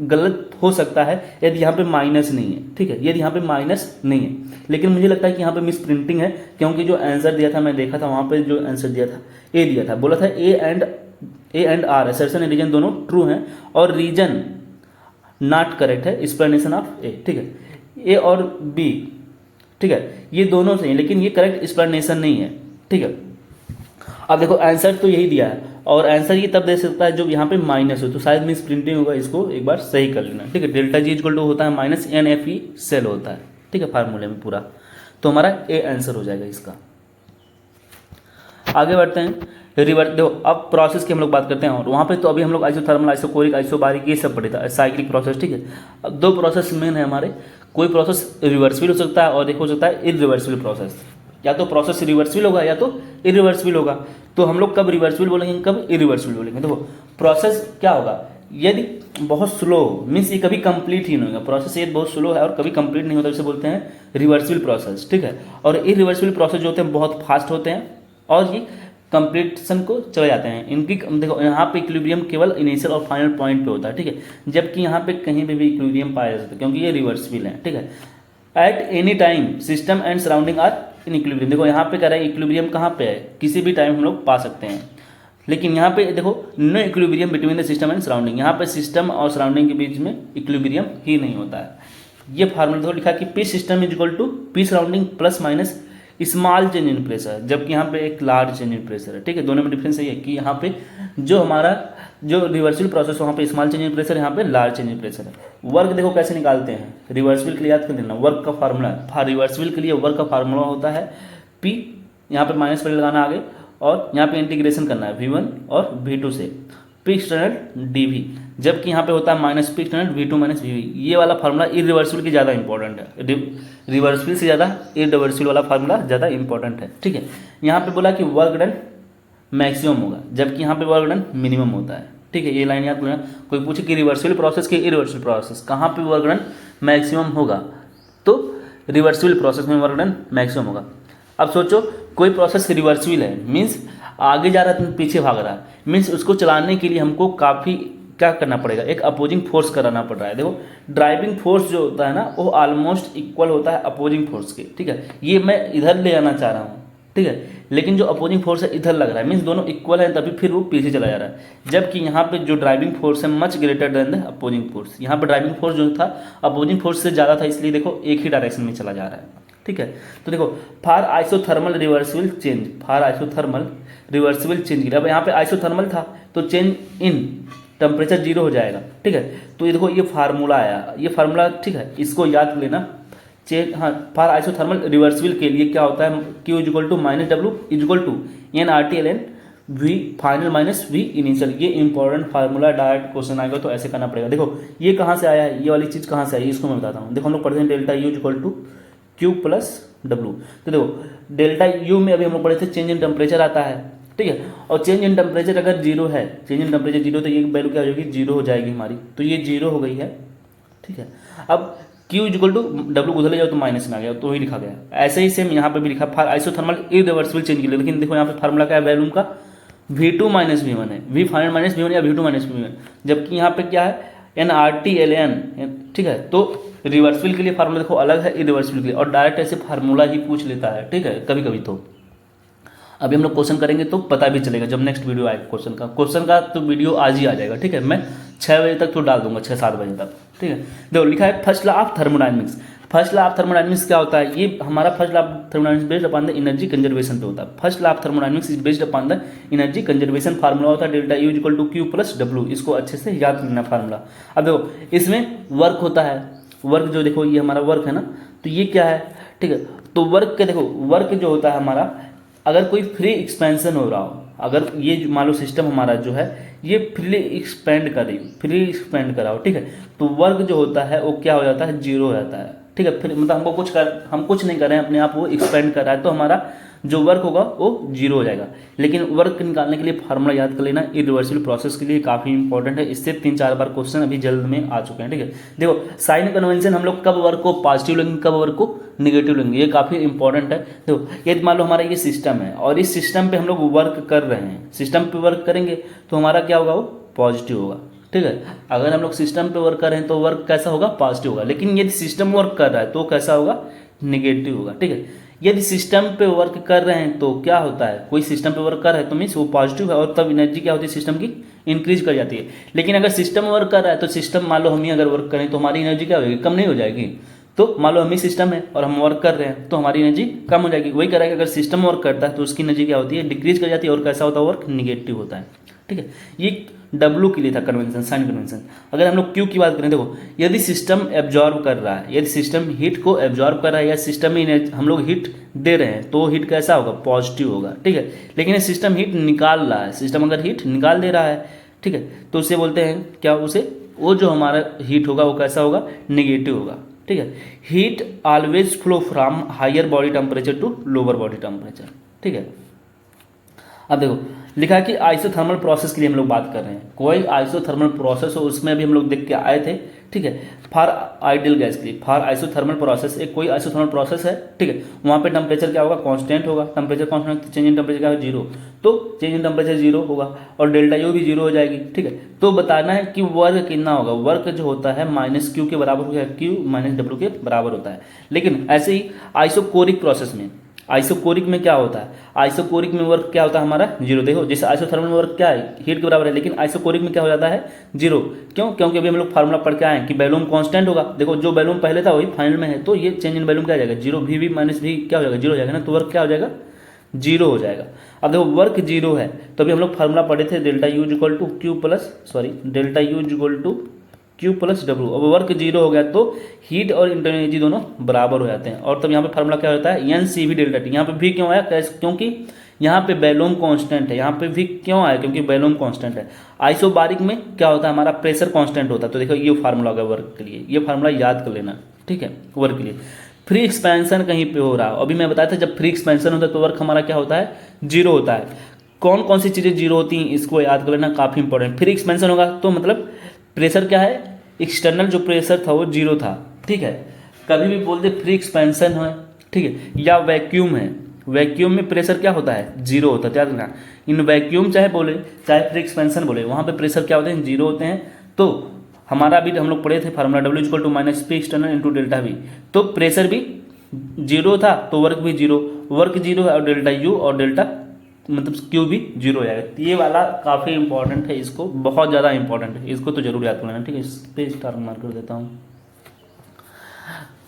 गलत हो सकता है यदि यहाँ पे माइनस नहीं है। ठीक है, यदि यहाँ पे माइनस नहीं है, लेकिन मुझे लगता है कि यहाँ पे मिस प्रिंटिंग है, क्योंकि जो आंसर दिया था मैं देखा था वहाँ पे जो आंसर दिया था ए दिया था, बोला था A and R assertion and reason दोनों ट्रू हैं और रीजन नॉट करेक्ट है, एक्सप्लेनेशन ऑफ ए। ठीक है, ए और बी, ठीक है, ये दोनों सही है, लेकिन ये करेक्ट एक्सप्लेनेशन नहीं है। ठीक है, अब देखो आंसर तो यही दिया है, और आंसर ये तब दे सकता है जब यहाँ पे माइनस हो, तो शायद मिस प्रिंटिंग होगा, इसको एक बार सही कर लेना। ठीक है, डेल्टा जी इक्वल टू होता है minus n F E cell होता है। ठीक है, फार्मूले में पूरा, तो हमारा ए आंसर हो जाएगा इसका। आगे बढ़ते हैं, रिवर्स देखो, अब प्रोसेस की हम लोग बात करते हैं, और वहाँ पे तो अभी हम लोग आइसोथर्मल, आइसोकोरिक, आइसोबारिक ये सब पढ़े था, साइक्लिक प्रोसेस। ठीक है, अब दो प्रोसेस मेन है हमारे, कोई प्रोसेस रिवर्सिबल हो सकता है और एक हो सकता है इरिवर्सिबल प्रोसेस। या तो प्रोसेस रिवर्सिबल होगा या तो इरिवर्सिबल होगा। तो हम लोग कब रिवर्सिबल बोलेंगे, कब इरिवर्सिबल बोलेंगे? देखो प्रोसेस क्या होगा, यदि बहुत स्लो मीन्स ये कभी कंप्लीट ही नहीं होगा, प्रोसेस ये बहुत स्लो है और कभी कंप्लीट नहीं होता, इसे बोलते हैं रिवर्सिबल प्रोसेस। ठीक है, और इरिवर्सिबल प्रोसेस जो होते हैं बहुत फास्ट होते हैं और ये कंप्लीशन को चले जाते हैं। इनकी देखो यहाँ पे इक्विलिब्रियम केवल इनिशियल और फाइनल पॉइंट पे होता है। ठीक है, जबकि यहाँ पे कहीं पे भी इक्विलिब्रियम पाया जा सकता है, क्योंकि ये रिवर्सिबल है। ठीक है, at any time system and surrounding are in equilibrium. देखो यहाँ पे कह रहा है इक्विलिब्रियम कहाँ पे है, किसी भी टाइम हम लोग पा सकते हैं, लेकिन यहाँ पे देखो no equilibrium between the system and surrounding. यहाँ पे सिस्टम और सराउंडिंग के बीच में इक्विलिब्रियम ही नहीं होता है। ये फार्मूला देखो लिखा कि P system is equal to P surrounding plus minus small change in pressure, जबकि यहाँ पे एक लार्ज चेंज इन प्रेशर है। ठीक है, दोनों में डिफरेंस यही है कि यहाँ पे जो हमारा जो रिवर्सिबल प्रोसेस वहाँ पे स्मॉल चेंज इन प्रेशर, यहाँ पे लार्ज चेंज इन प्रेशर है। वर्क देखो कैसे निकालते हैं, रिवर्सिबल के लिए याद कर देना, वर्क का फार्मूला, रिवर्सिबल के लिए वर्क का फार्मूला होता है पी, यहाँ पे माइनस पर लगाना आगे, और यहाँ पे इंटीग्रेशन करना है V1 और V2 से, पी एक्सटर्नल dV, जबकि यहाँ पे होता है minus P external V2 minus VV। ये वाला फार्मूला इरिवर्सिबल की ज़्यादा इंपॉर्टेंट है, रिवर्सिबल से ज़्यादा इरिवर्सिबल वाला फार्मूला ज़्यादा इंपॉर्टेंट है। ठीक है, यहाँ पे बोला कि वर्क डन मैक्सिमम होगा, जबकि यहाँ पे वर्क डन मिनिमम होता है। ठीक है, ये लाइन याद रखना। कोई पूछे कि रिवर्सिबल प्रोसेस के इरिवर्सिबल प्रोसेस कहाँ पे वर्क डन मैक्सिमम होगा, तो रिवर्सिबल प्रोसेस में वर्क डन मैक्सिमम होगा। अब सोचो कोई प्रोसेस रिवर्सिबल है, मीन्स आगे जा रहा है पीछे भाग रहा है, मीन्स उसको चलाने के लिए हमको काफ़ी क्या करना पड़ेगा, एक अपोजिंग फोर्स कराना पड़ रहा है। देखो ड्राइविंग फोर्स जो होता है ना वो ऑलमोस्ट इक्वल होता है अपोजिंग फोर्स के। ठीक है, ये मैं इधर ले आना चाह रहा हूँ, ठीक है, लेकिन जो अपोजिंग फोर्स है इधर लग रहा है, मीन्स दोनों इक्वल है, तभी फिर वो पीछे चला जा रहा है। जबकि यहाँ पे जो ड्राइविंग फोर्स है much greater than the opposing force, यहाँ पे ड्राइविंग फोर्स जो था अपोजिंग फोर्स से ज़्यादा था, इसलिए देखो एक ही डायरेक्शन में चला जा रहा है। ठीक है, तो देखो फार आइसोथर्मल रिवर्सिबल चेंज, फार आइसोथर्मल रिवर्सिबल चेंज, अब यहाँ पे आइसोथर्मल था तो चेंज इन टेम्परेचर 0 हो जाएगा। ठीक है, तो ये देखो ये फार्मूला आया, ये फार्मूला ठीक है, इसको याद कर लेना। चेंज हाँ, फार आइसोथर्मल रिवर्सिबल के लिए क्या होता है, Q equal to minus W equal to NRT/ln V final minus V initial. ये इंपॉर्टेंट फार्मूला, डायरेक्ट क्वेश्चन आएगा तो ऐसे करना पड़ेगा। देखो ये कहाँ से आया है, ये वाली चीज़ कहाँ से आई है, इसको मैं बताता हूँ। देखो हम लोग पढ़ते हैं delta U equal to Q plus W। तो देखो डेल्टा U में अभी हम लोग पढ़े थे चेंज इन टेम्परेचर आता है, ठीक है। और चेंज इन टेम्परेचर अगर जीरो है, चेंज इन टेम्परेचर जीरो, तो ये वैल्यू क्या हो जाएगी, जीरो हो जाएगी हमारी, तो ये जीरो हो गई है, ठीक है। अब Q इक्वल टू डब्ल्यू को उधर जाओ तो माइनस में आ गया, तो वही लिखा गया। ऐसे ही सेम यहाँ पे भी लिखा फॉर आइसोथर्मल इरिवर्सिबल चेंज के लिए, लेकिन देखो यहाँ पे फार्मूला क्या है वैल्यूम का, V2 माइनस V1 है, V फाइनल माइनस V1 या V2 माइनस V1, जबकि यहाँ पे क्या है NRTLN, ठीक है। तो रिवर्सिबल के लिए फार्मूला देखो अलग है, इरिवर्सिबल के लिए, और डायरेक्ट ऐसे फार्मूला ही पूछ लेता है, ठीक है, कभी कभी। तो अभी हम लोग क्वेश्चन करेंगे तो पता भी चलेगा जब नेक्स्ट वीडियो आएगा क्वेश्चन का तो वीडियो आज ही आ जाएगा, ठीक है। मैं 6 बजे तक तो डाल दूंगा, 6-7 बजे तक, ठीक है। देखो लिखा है first law of thermodynamics. First law of thermodynamics क्या होता है, ये हमारा first law of thermodynamics based upon the energy conservation पे होता है। First law of thermodynamics is based upon the energy conservation. Formula होता है delta U equal to Q plus W, इसको अच्छे से याद करना फार्मूला। अब देखो इसमें वर्क होता है, वर्क जो देखो ये हमारा वर्क है ना, तो ये क्या है, ठीक है। तो वर्क के देखो, वर्क जो होता है हमारा, अगर कोई फ्री एक्सपेंशन हो रहा हो, अगर ये मान लो सिस्टम हमारा जो है ये फ्री एक्सपेंड कर रहा हो, ठीक है, तो वर्क जो होता है वो क्या हो जाता है, जीरो हो जाता है, ठीक है। फिर मतलब हम कुछ नहीं कर रहे हैं, अपने आप वो एक्सपेंड कर रहा है, तो हमारा जो वर्क होगा वो जीरो हो जाएगा। लेकिन वर्क निकालने के लिए फार्मूला याद कर लेना, इरिवर्सिबल प्रोसेस के लिए काफ़ी इंपॉर्टेंट है। इससे 3-4 बार क्वेश्चन अभी जल्द में आ चुके हैं, ठीक है। देखो साइन कन्वेंशन, हम लोग कब वर्क को पॉजिटिव लेंगे, कब वर्क को निगेटिव लेंगे, ये काफ़ी इंपॉर्टेंट है। देखो ये मान लो हमारा ये सिस्टम है और इस सिस्टम पे हम लोग वर्क कर रहे हैं, सिस्टम पे वर्क करेंगे तो हमारा क्या होगा, वो पॉजिटिव होगा, ठीक है। अगर हम लोग सिस्टम पे वर्क कर रहे हैं तो वर्क कैसा होगा, पॉजिटिव होगा। लेकिन यदि सिस्टम वर्क कर रहा है तो कैसा होगा, निगेटिव होगा, ठीक है। यदि सिस्टम पे वर्क कर रहे हैं तो क्या होता है, कोई सिस्टम पे वर्क कर रहा है तो मीन्स वो पॉजिटिव है, और तब एनर्जी क्या होती है सिस्टम की, इंक्रीज कर जाती है। लेकिन अगर सिस्टम वर्क कर रहा है तो सिस्टम मान लो हम ही अगर वर्क करें तो हमारी एनर्जी क्या होगी, कम नहीं हो जाएगी। तो मान लो हम ही सिस्टम है और हम वर्क कर रहे हैं तो हमारी एनर्जी कम हो जाएगी। वही कह रहा है कि अगर सिस्टम वर्क करता है तो उसकी एनर्जी क्या होती है, डिक्रीज कर जाती है, और कैसा होता है, वर्क निगेटिव होता है, ठीक है। ये डब्ल्यू के लिए था कन्वेंशन, साइन कन्वेंशन। अगर हम लोग क्यू की बात करें, देखो यदि सिस्टम एब्जॉर्ब कर रहा है, यदि सिस्टम हीट को एब्जॉर्ब कर रहा है या सिस्टम में हम लोग हीट दे रहे हैं तो हीट कैसा होगा, पॉजिटिव होगा, ठीक है। लेकिन सिस्टम हीट निकाल रहा है, सिस्टम अगर हीट निकाल दे रहा है, ठीक है, तो उसे बोलते हैं क्या, उसे वो जो हमारा हीट होगा वो कैसा होगा, निगेटिव होगा, ठीक है। Heat always flow from higher body temperature to lower body temperature, ठीक है। अब देखो लिखा है कि आइसोथर्मल प्रोसेस के लिए हम लोग बात कर रहे हैं, कोई आइसोथर्मल प्रोसेस हो उसमें भी हम लोग देख के आए थे, ठीक है। फॉर आइडियल गैस के लिए, फॉर आइसोथर्मल प्रोसेस, एक कोई आइसोथर्मल प्रोसेस है, ठीक है, वहाँ पे टेम्परेचर क्या होगा, कांस्टेंट होगा, temperature constant, change in temperature क्या है, जीरो, तो चेंज इन टेम्परेचर जीरो होगा और डेल्टा यू भी जीरो हो जाएगी, ठीक है। तो बताना है कि वर्क कितना होगा, वर्क जो होता है माइनस क्यू के बराबर होगा, क्यू माइनस डब्ल्यू के बराबर होता है। लेकिन ऐसे ही आइसोकोरिक प्रोसेस में, आइसोकोरिक में क्या होता है, आइसोकोरिक में वर्क क्या होता है हमारा, जीरो। देखो जैसे आइसोथर्मल में वर्क क्या है, हीट के बराबर है, लेकिन आइसोकोरिक में क्या हो जाता है, जीरो। क्यों, क्योंकि अभी हम लोग फार्मूला पढ़ के आए हैं कि वैल्यूम कांस्टेंट होगा। देखो जो वैल्यूम पहले था वही फाइनल में है, तो ये चेंज इन वैल्यूम क्या आ जाएगा, जीरो, वी माइनस भी क्या हो जाएगा, जीरो हो जाएगा ना, तो वर्क क्या हो जाएगा, जीरो हो जाएगा। अब देखो वर्क जीरो है तो अभी हम लोग फार्मूला पढ़े थे delta U equal to Q plus, sorry delta U equal to Q plus W. अब वर्क जीरो हो गया तो हीट और इंटरनल एनर्जी दोनों बराबर हो जाते हैं, और तब यहाँ पे फार्मूला क्या होता है, N C V delta T. यहाँ पे भी क्यों आया, क्योंकि यहाँ पे वैल्यूम कांस्टेंट है, यहाँ पे भी क्यों आया, क्योंकि वैल्यूम कांस्टेंट है। आइसोबारिक में क्या होता है, हमारा प्रेशर कांस्टेंट होता है। तो देखो ये फार्मूला होगा वर्क के लिए, ये फार्मूला याद कर लेना, ठीक है। वर्क के लिए फ्री एक्सपेंशन कहीं पे हो रहा है, अभी मैं बताया था जब फ्री एक्सपेंशन होता है तो वर्क हमारा क्या होता है, जीरो होता है। कौन कौन सी चीज़ें जीरो होती हैं इसको याद कर लेना, काफ़ी इंपॉर्टेंट। फ्री एक्सपेंशन होगा तो मतलब प्रेशर क्या है, एक्सटर्नल जो प्रेशर था वो जीरो था, ठीक है। कभी भी बोलते फ्री एक्सपेंशन है, ठीक है, या वैक्यूम है, वैक्यूम में प्रेशर क्या होता है, जीरो होता है, याद रखना। इन वैक्यूम चाहे बोले चाहे फ्री एक्सपेंशन बोले, वहाँ पे प्रेशर क्या होते हैं, जीरो होते हैं। तो हमारा भी हम लोग पढ़े थे formula W equal to minus P external into delta V, तो प्रेशर भी जीरो था तो वर्क भी जीरो, वर्क जीरो है और डेल्टा यू और डेल्टा मतलब क्यू भी जीरो हो जाएगा। ये वाला काफ़ी इंपॉर्टेंट है, इसको बहुत ज़्यादा इंपॉर्टेंट है, इसको तो जरूर याद कर लेना, ठीक है। इस पे स्टार मार्क कर देता हूँ।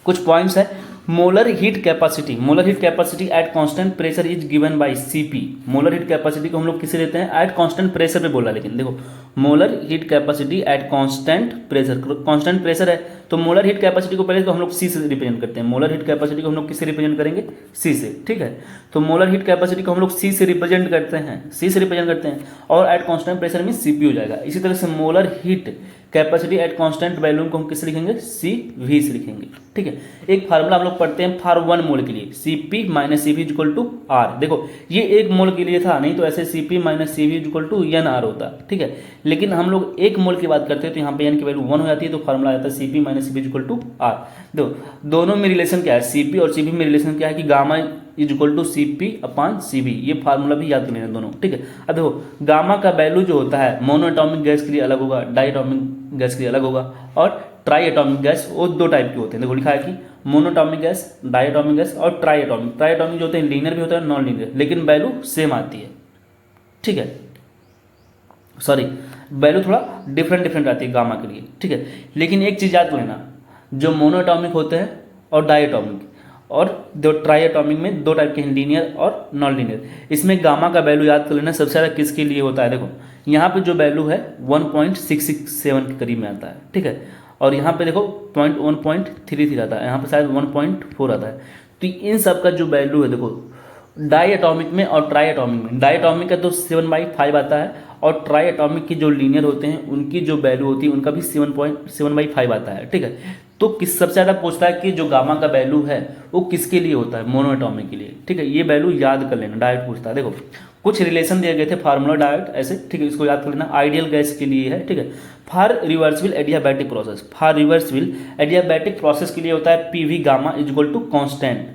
कुछ पॉइंट्स है, molar heat capacity, molar heat capacity at constant pressure is given by CP. Molar heat capacity को हम लोग किसे देते हैं, एट कांस्टेंट प्रेशर पे बोला, लेकिन देखो molar heat capacity at constant pressure, constant pressure है तो मोलर हीट कैपेसिटी को पहले तो हम लोग सी से रिप्रेजेंट करते हैं। मोलर हीट कैपेसिटी को हम लोग किससे रिप्रेजेंट करेंगे, सी से, ठीक है। तो मोलर हीट कैपेसिटी को हम लोग सी से रिप्रेजेंट करते हैं, सी से रिप्रेजेंट करते हैं, और एट कांस्टेंट प्रेशर में सीपी हो जाएगा। इसी तरह से molar heat capacity at constant volume को हम किससे लिखेंगे, सी वी से लिखेंगे, ठीक है। एक फार्मूला हम लोग पढ़ते हैं फॉर 1 मोल के लिए, C P minus C V equal to R. देखो ये 1 मोल के लिए था, नहीं तो ऐसे C P minus C V equal to n R होता, ठीक है। लेकिन हम लोग 1 मोल की बात करते हैं तो यहाँ पे एन की वैल्यू 1 हो जाती है, तो फार्मूला आ जाता है C P minus C V equal to R. देखो दोनों में रिलेशन क्या है, सी पी और सी वी में रिलेशन क्या है कि gamma is equal to C P upon C V, ये फार्मूला भी याद कर लेना दोनों, ठीक है। अब देखो गामा का वैल्यू जो होता है मोनोएटॉमिक गैस के लिए अलग होगा, डाइएटॉमिक गैस के लिए अलग होगा, और ट्राईएटॉमिक गैस वो 2 टाइप के होते हैं। देखो लिखा है कि मोनोटॉमिक गैस, डाइएटॉमिक गैस और ट्राईएटॉमिक। ट्राईएटॉमिक जो होते हैं लीनियर भी होता है नॉन लीनियर, लेकिन वैल्यू सेम आती है, ठीक है। सॉरी, वैल्यू थोड़ा डिफरेंट आती है गामा के लिए, ठीक है। लेकिन एक चीज़ याद लेना, जो मोनोएटॉमिक होते हैं और डाइएटॉमिक और जो ट्राईएटॉमिक में 2 टाइप के हैं, लीनियर और नॉन लीनियर। इसमें गामा का वैल्यू याद कर लेना सबसे ज़्यादा किसके लिए होता है। देखो यहाँ पे जो वैल्यू है 1.667 के करीब में आता है, ठीक है। और यहाँ पे देखो 1.33 आता है, यहाँ पे शायद 1.4 आता है। तो इन सब का जो वैल्यू है देखो डाइएटॉमिक में और ट्राईएटॉमिक में, डाइएटॉमिक का तो 7/5 आता है और ट्राईएटॉमिक की जो लीनियर होते हैं उनकी जो वैल्यू होती है उनका भी 7/5 आता है, ठीक है। तो किस सबसे ज़्यादा पूछता है कि जो गामा का वैल्यू है वो किसके लिए होता है, मोनोएटॉमिक के लिए, ठीक है। ये वैल्यू याद कर लेना, डायरेक्ट पूछता है। देखो कुछ रिलेशन दिए गए थे फार्मूला डायरेक्ट ऐसे, ठीक है, इसको याद कर लेना। आइडियल गैस के लिए है, ठीक है। For reversible adiabatic process, for reversible adiabatic process के लिए होता है P V gamma is equal to constant,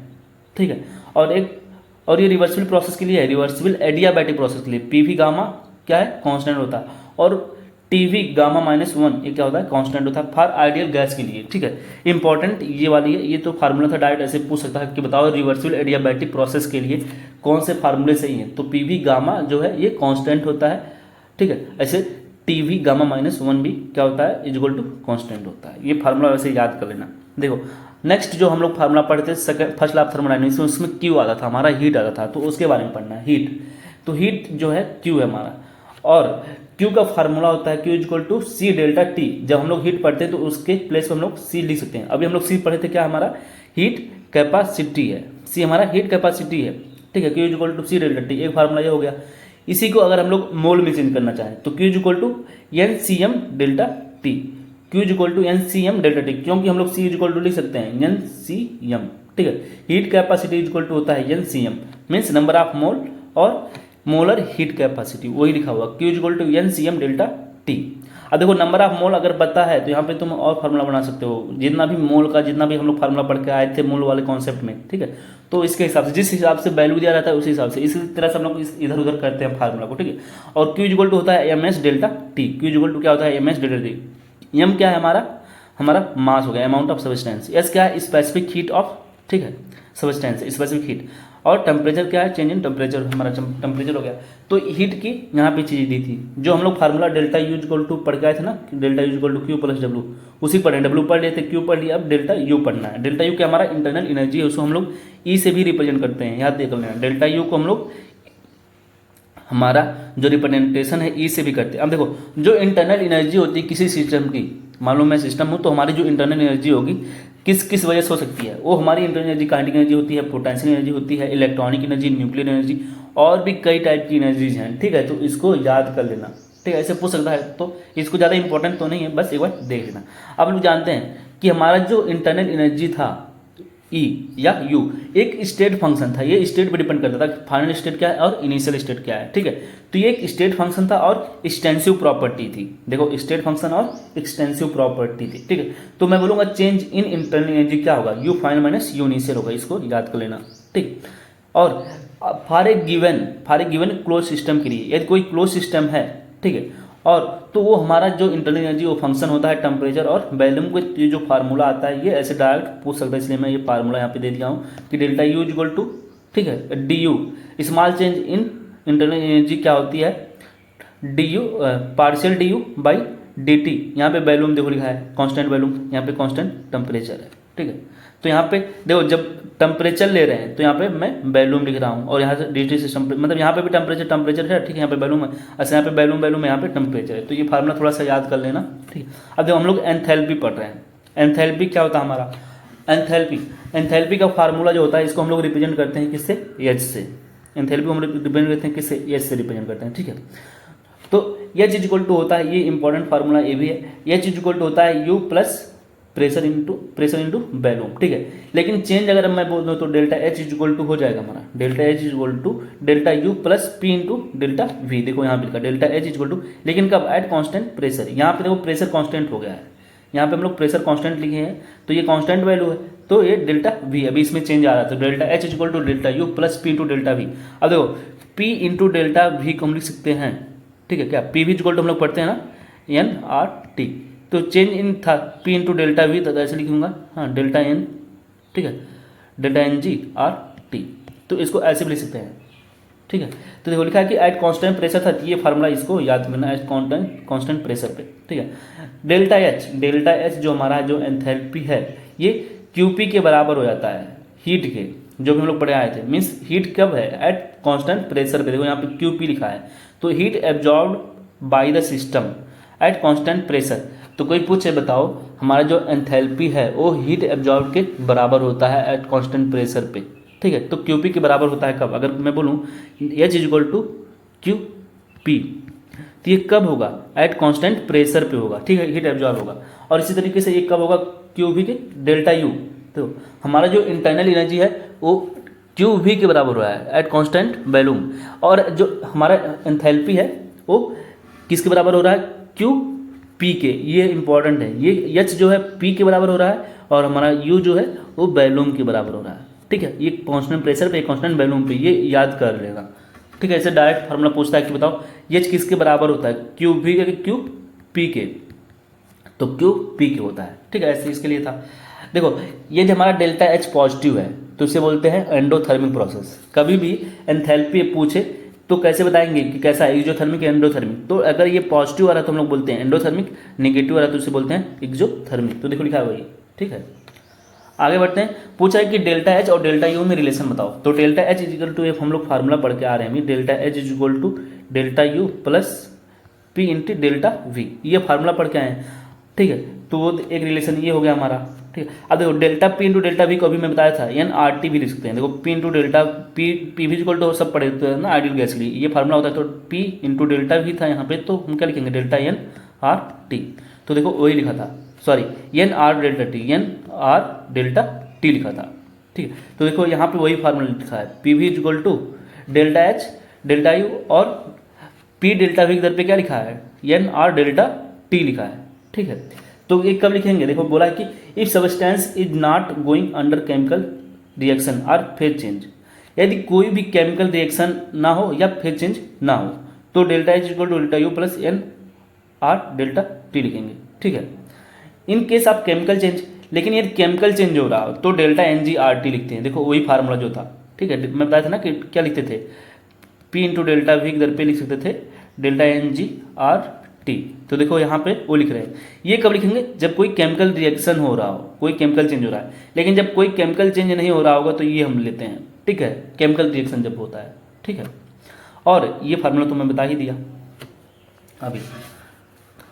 ठीक है। और ये रिवर्सिबल प्रोसेस के लिए है, रिवर्सिबल एडियाबैटिक प्रोसेस के लिए पी वी गामा क्या है, कांस्टेंट होता है। और टी वी गामा -1 ये क्या होता है, कांस्टेंट होता है फॉर आइडियल गैस के लिए, ठीक है। इंपॉर्टेंट ये वाली है, ये तो फार्मूला था डायरेक्ट ऐसे पूछ सकता है कि बताओ रिवर्सिबल एडियाबैटिक प्रोसेस के लिए कौन से फार्मूले सही हैं। तो पी वी गामा जो है ये कांस्टेंट होता है, ठीक है। ऐसे टी वी गामा -1 भी क्या होता है, इज इक्वल टू कांस्टेंट होता है। ये फार्मूला वैसे याद कर लेना। देखो नेक्स्ट जो हम लोग फार्मूला पढ़ते थे फर्स्ट लैब थर्मोडायनेमिक्स में, उसमें क्यू आता था हमारा, हीट आता था, तो उसके बारे में पढ़ना है हीट। तो हीट जो है क्यू है हमारा, और Q का फार्मूला होता है Q is equal to C delta T. जब हम लोग हीट पढ़ते हैं तो उसके प्लेस पर हम लोग C लिख सकते हैं। अभी हम लोग C पढ़े थे, क्या हमारा हीट कैपेसिटी है, C हमारा हीट कैपेसिटी है, ठीक है। Q is equal to C delta T, एक फार्मूला ये हो गया। इसी को अगर हम लोग मोल में चेंज करना चाहें तो Q is equal to NCM delta T, Q is equal to NCM delta T, क्योंकि हम लोग C इज इक्वल टू लिख सकते हैं NCM, ठीक है। Heat capacity is equal to होता है NCM, means number of mole, और मोलर हीट कैपेसिटी वही लिखा हुआ Q is equal to NCM delta T. अब देखो नंबर ऑफ मोल अगर पता है तो यहाँ पे तुम और फार्मूला बना सकते हो, जितना भी मोल का, जितना भी हम लोग फार्मूला पढ़ के आए थे मोल वाले कॉन्सेप्ट में, ठीक है। तो इसके हिसाब से, जिस हिसाब से वैल्यू दिया रहता है उसी हिसाब से, इसी तरह से हम लोग इधर उधर करते हैं फार्मूला को, ठीक है। और Q इज इक्वल टू होता है MS delta T, Q is equal to क्या होता है MS डेल्टा टी। M क्या है हमारा मास हो गया, अमाउंट ऑफ सब्सटेंस। S क्या है, स्पेसिफिक हीट ऑफ, ठीक है, सब्सटेंस, स्पेसिफिक हीट। और टेम्परेचर क्या है, चेंज इन टेम्परेचर, हमारा टेम्परेचर हो गया। तो हीट की यहाँ पे चीज़ दी थी, जो हम लोग formula delta U equal to पढ़ के आए थे ना, delta U equal to Q plus W, उसी पढ़े, डब्ल्यू पढ़ लिए थे, क्यू पढ़ लिया, अब डेल्टा यू पढ़ना है। डेल्टा यू क्या हमारा इंटरनल एनर्जी है, उसको हम लोग ई से भी रिप्रेजेंट करते हैं, याद देख लेना। डेल्टा यू को हम लोग हमारा जो रिप्रेजेंटेशन है ई से भी करते हैं। अब देखो जो इंटरनल एनर्जी होती है किसी सिस्टम की, मालूम मैं सिस्टम हूँ, तो हमारी जो इंटरनल एनर्जी होगी किस वजह से हो सकती है, वो हमारी इंटरनल एनर्जी काइनेटिक एनर्जी होती है, पोटेंशियल एनर्जी होती है, इलेक्ट्रॉनिक एनर्जी, न्यूक्लियर एनर्जी, और भी कई टाइप की एनर्जीज हैं, ठीक है। तो इसको याद कर लेना, ठीक है, ऐसे पूछ सकता है, तो इसको ज़्यादा इंपॉर्टेंट तो नहीं है, बस एक बार देख लेना। अब लोग जानते हैं कि हमारा जो इंटरनल एनर्जी था ई या यू एक स्टेट फंक्शन था, ये स्टेट पर डिपेंड करता था कि फाइनल स्टेट क्या है और इनिशियल स्टेट क्या है, ठीक है। तो ये एक स्टेट फंक्शन था और एक्सटेंसिव प्रॉपर्टी थी। देखो स्टेट फंक्शन और एक्सटेंसिव प्रॉपर्टी थी, ठीक है। तो मैं बोलूँगा चेंज इन इंटरनल एनर्जी क्या होगा, you final minus you initial होगा, इसको याद कर लेना, ठीक। और for a given close system के लिए, यदि कोई क्लोज सिस्टम है, ठीक है, और तो वो हमारा जो इंटरनल एनर्जी वो फंक्शन होता है टेम्परेचर और वॉल्यूम को, ये जो फार्मूला आता है ये ऐसे डायरेक्ट पूछ सकता है, इसलिए मैं ये फार्मूला यहाँ पे दे दिया हूँ कि डेल्टा यू इक्वल टू, ठीक है, D you, small change in internal energy क्या होती है, D you partial D you by D T. यहाँ पे वॉल्यूम देखो लिखा है कांस्टेंट वॉल्यूम, यहाँ पे कांस्टेंट टेम्परेचर है, ठीक है। तो यहाँ पे देखो जब टेम्परेचर ले रहे हैं तो यहाँ पे मैं वॉल्यूम लिख रहा हूँ, और यहाँ से डी टी सिस्टम मतलब यहाँ पे भी टेम्परेचर है, ठीक है, यहाँ पे वॉल्यूम है, अच्छा यहाँ पे वॉल्यूम यहाँ पे टेम्परेचर है। तो ये फार्मूला थोड़ा सा याद कर लेना, ठीक है। अब जब हम लोग एंथैल्पी पढ़ रहे हैं, एंथैल्पी क्या होता है हमारा, एंथैल्पी का फार्मूला जो होता है इसको हम लोग रिप्रेजेंट करते हैं किससे, एच से। एंथैल्पी हम रिप्रेजेंट करते हैं किससे, एच से रिप्रेजेंट करते हैं, ठीक है। तो एच इज इक्वल टू होता है, ये इंपॉर्टेंट फार्मूला ये भी है, एच इज इक्वल टू होता है U plus pressure into volume, ठीक है। लेकिन चेंज अगर मैं बोल दूँ तो delta H is equal to हो जाएगा हमारा delta H is equal to delta U plus P into delta V. देखो यहाँ पे लिखा delta H is equal to, लेकिन कब, एट कांस्टेंट प्रेशर। यहाँ पे देखो प्रेशर कांस्टेंट हो गया है, यहाँ पे हम लोग प्रेशर कांस्टेंट लिखे हैं तो ये कांस्टेंट वैल्यू है, तो ये डेल्टा वी, अभी इसमें चेंज आ रहा है तो delta H is equal to delta U plus P into delta V. अब देखो पी इंटू डेल्टा वी को हम लिख सकते हैं, ठीक है, क्या P V is equal to हम लोग पढ़ते हैं ना एन आर टी, तो चेंज इन था पी इंटू डेल्टा वी, तो ऐसे लिखूंगा हाँ डेल्टा एन, ठीक है, delta N G R T, तो इसको ऐसे भी लिख सकते हैं, ठीक है। तो देखो लिखा है कि एट कांस्टेंट प्रेशर था, ये फार्मूला इसको याद करना, एट कांस्टेंट प्रेशर पे, ठीक है। डेल्टा एच जो हमारा जो एंथैल्पी है ये क्यूपी के बराबर हो जाता है हीट के, जो भी हम लोग पढ़े आए थे, मीन्स हीट कब है, एट कांस्टेंट प्रेशर पे। देखो यहाँ पे क्यूपी लिखा है, तो heat absorbed by the system at constant pressure. तो कोई पूछे बताओ हमारा जो एंथैल्पी है वो हीट एब्जॉर्ब के बराबर होता है एट कांस्टेंट प्रेशर पे, ठीक है। तो क्यूपी के बराबर होता है कब, अगर मैं बोलूँ H is equal to Q P, तो ये कब होगा, एट कांस्टेंट प्रेशर पे होगा, ठीक है, हीट एब्जॉर्ब होगा। और इसी तरीके से ये कब होगा, क्यू वी के डेल्टा यू, तो हमारा जो इंटरनल एनर्जी है वो क्यू वी के बराबर हो रहा है एट कांस्टेंट वैल्यूम, और जो हमारा एंथैल्पी है वो किसके बराबर हो रहा है, क्यू पी के। ये इंपॉर्टेंट है, ये एच जो है पी के बराबर हो रहा है और हमारा यू जो है वो वैल्यूम के बराबर हो रहा है, ठीक है। ये कांस्टेंट प्रेशर पे, कांस्टेंट वैल्यूम पे, ये याद कर लेगा, ठीक है। ऐसे डायरेक्ट फार्मूला पूछता है कि बताओ एच किसके बराबर होता है, क्यू वी के क्यू पी के, तो क्यू पी के होता है, ठीक है। ऐसे इसके लिए था। देखो ये जो हमारा डेल्टा एच पॉजिटिव है तो इसे बोलते हैं एंडोथर्मिक प्रोसेस। कभी भी एंथैल्पी पूछे तो कैसे बताएंगे कि कैसा है, एक्सोथर्मिक या एंडोथर्मिक। तो अगर ये पॉजिटिव आ रहा है तो हम लोग बोलते हैं एंडोथर्मिक, नेगेटिव आ रहा है तो उसे बोलते हैं एक्सोथर्मिक। तो देखो लिखा है वही, ठीक है। आगे बढ़ते हैं, पूछा है कि डेल्टा एच और डेल्टा यू में रिलेशन बताओ। तो delta H is equal to, हम लोग फार्मूला पढ़ के आ रहे हैं, delta H is equal to delta U plus P into delta V, ये फार्मूला पढ़ के आए हैं, ठीक है। तो वो एक रिलेशन ये हो गया हमारा, ठीक है। अब देखो delta P into delta we को अभी मैं बताया था एन आर टी भी लिख सकते हैं। देखो P into delta P V equal to सब पढ़े तो ना आइडियल गैस के लिए ये फार्मूला होता है, तो पी इंटू डेल्टा वी था यहाँ पे, तो हम क्या लिखेंगे डेल्टा एन आर टी। तो देखो वही लिखा था, sorry N R delta T, N R delta T लिखा था, ठीक है। तो देखो यहाँ पे वही फार्मूला लिखा है, P V equal to delta H delta U और पी डेल्टा वी की दर पे क्या लिखा है, एन आर डेल्टा टी लिखा है, ठीक है। तो ये कब लिखेंगे, देखो बोला है कि if substance is not going under chemical reaction और फेज चेंज, यदि कोई भी केमिकल रिएक्शन ना हो या फेज चेंज ना हो तो delta H equal to delta U plus N R delta T लिखेंगे, ठीक है। In case of chemical change, लेकिन यदि केमिकल चेंज हो रहा हो तो delta N G R T लिखते हैं। देखो वही फार्मूला जो था, ठीक है, मैं बताया था ना कि क्या लिखते थे, पी इंटू डेल्टा वी की दर पे लिख सकते थे delta N G R T. तो देखो यहाँ पे वो लिख रहे हैं, ये कब लिखेंगे, जब कोई केमिकल रिएक्शन हो रहा हो, कोई केमिकल चेंज हो रहा है। लेकिन जब कोई केमिकल चेंज नहीं हो रहा होगा तो ये हम लेते हैं, ठीक है, केमिकल रिएक्शन जब होता है, ठीक है। और ये फार्मूला तो मैं बता ही दिया अभी,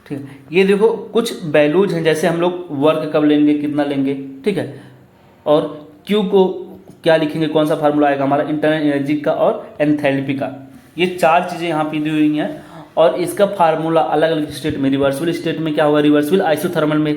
ठीक है। ये देखो कुछ वैल्यूज हैं, जैसे हम लोग वर्क कब लेंगे, कितना लेंगे, ठीक है, और क्यू को क्या लिखेंगे, कौन सा फार्मूला आएगा हमारा इंटरनल एनर्जी का और एंथैल्पी का। ये चार चीज़ें यहाँ पे दी हुई हैं और इसका फार्मूला अलग अलग स्टेट में, रिवर्सिबल स्टेट में क्या होगा, रिवर्सिबल आइसोथर्मल में,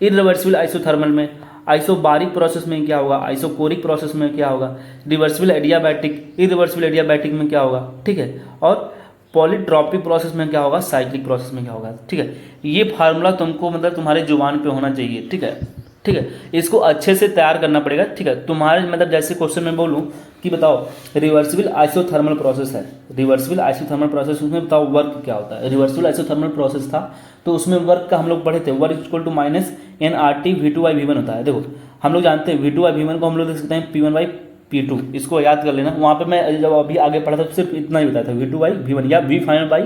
इरिवर्सिबल आइसोथर्मल में, आइसोबारिक प्रोसेस में क्या होगा, आइसोकोरिक प्रोसेस में क्या होगा, रिवर्सिबल एडियाबैटिक, इरिवर्सिबल एडियाबैटिक में क्या होगा, ठीक है, और पॉलीट्रॉपिक प्रोसेस में क्या होगा, साइक्लिक प्रोसेस में क्या होगा, ठीक है। ये फार्मूला तुमको मतलब तुम्हारे जुबान पे होना चाहिए, ठीक है, ठीक है। इसको अच्छे से तैयार करना पड़ेगा, ठीक है। तुम्हारे मतलब जैसे क्वेश्चन में बोलूँ कि बताओ रिवर्सिबल आइसोथर्मल प्रोसेस है, रिवर्सिबल आइसोथर्मल प्रोसेस, उसमें बताओ वर्क क्या होता है। रिवर्सिबल आइसोथर्मल प्रोसेस था तो उसमें वर्क का हम लोग पढ़े थे, work equal to minus N R T V two by V one होता है। देखो हम लोग जानते हैं V two by V one को हम लोग देख सकते हैं P one by P two, इसको याद कर लेना। वहाँ पे मैं जब अभी आगे पढ़ा था तो सिर्फ इतना ही बताया था, V two by V one या V final by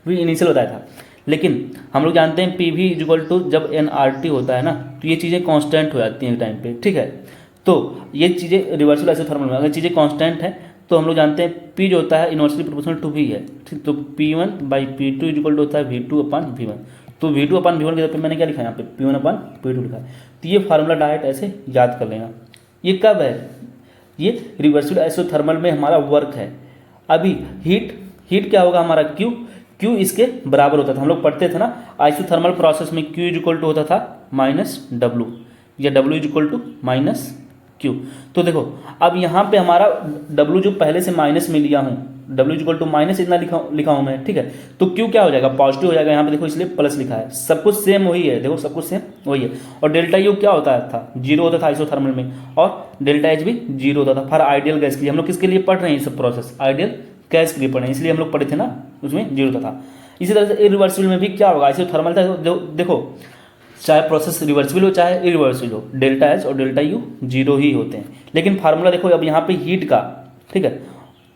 V initial बताया था। लेकिन हम लोग जानते हैं पी वी इक्वल टू जब एन आर टी होता है ना तो ये चीज़ें कांस्टेंट हो जाती हैं टाइम पे, ठीक है। तो ये चीज़ें रिवर्सिबल आइसोथर्मल में अगर चीज़ें कांस्टेंट है तो हम लोग जानते हैं पी जो होता है इनवर्सली प्रोपोर्शनल टू वी है, ठीक। तो P one by P two equal to होता है V two upon V one. तो V two upon V one के तरफ मैंने क्या लिखा है यहाँ पे, P one upon P two लिखा है। तो ये फार्मूला डायरेक्ट ऐसे याद कर लेना। ये कब है, ये रिवर्सिबल आइसोथर्मल में हमारा वर्क है। अभी हीट क्या होगा हमारा, क्यू इसके बराबर होता था। हम लोग पढ़ते थे ना आइसोथर्मल प्रोसेस में क्यू इज इक्वल टू होता था माइनस डब्लू या W is equal to minus Q. तो देखो अब यहाँ पे हमारा डब्लू जो पहले से माइनस में लिया हूँ, W is equal to minus इतना लिखा हूँ मैं, ठीक है। तो क्यू क्या हो जाएगा, पॉजिटिव हो जाएगा। यहाँ पे देखो इसलिए प्लस लिखा है, सब कुछ सेम वही है, देखो सब कुछ सेम वही है। और डेल्टा यू क्या होता था, जीरो होता था आइसोथर्मल में, और डेल्टा एच भी जीरो होता था फॉर आइडियल गैस के लिए। हम लोग किसके लिए पढ़ रहे हैं ये सब प्रोसेस, आइडियल गैस के लिए पढ़ रहे हैं, इसलिए हम लोग पढ़े थे ना, उसमें जीरो होता था। इसी तरह से इरिवर्सिबल में भी क्या होगा, आइसोथर्मल था जो देखो चाहे प्रोसेस रिवर्सिबल हो चाहे इरिवर्सिबल हो, डेल्टा एच और डेल्टा यू जीरो ही होते हैं। लेकिन फार्मूला देखो अब यहाँ पे हीट का, ठीक है,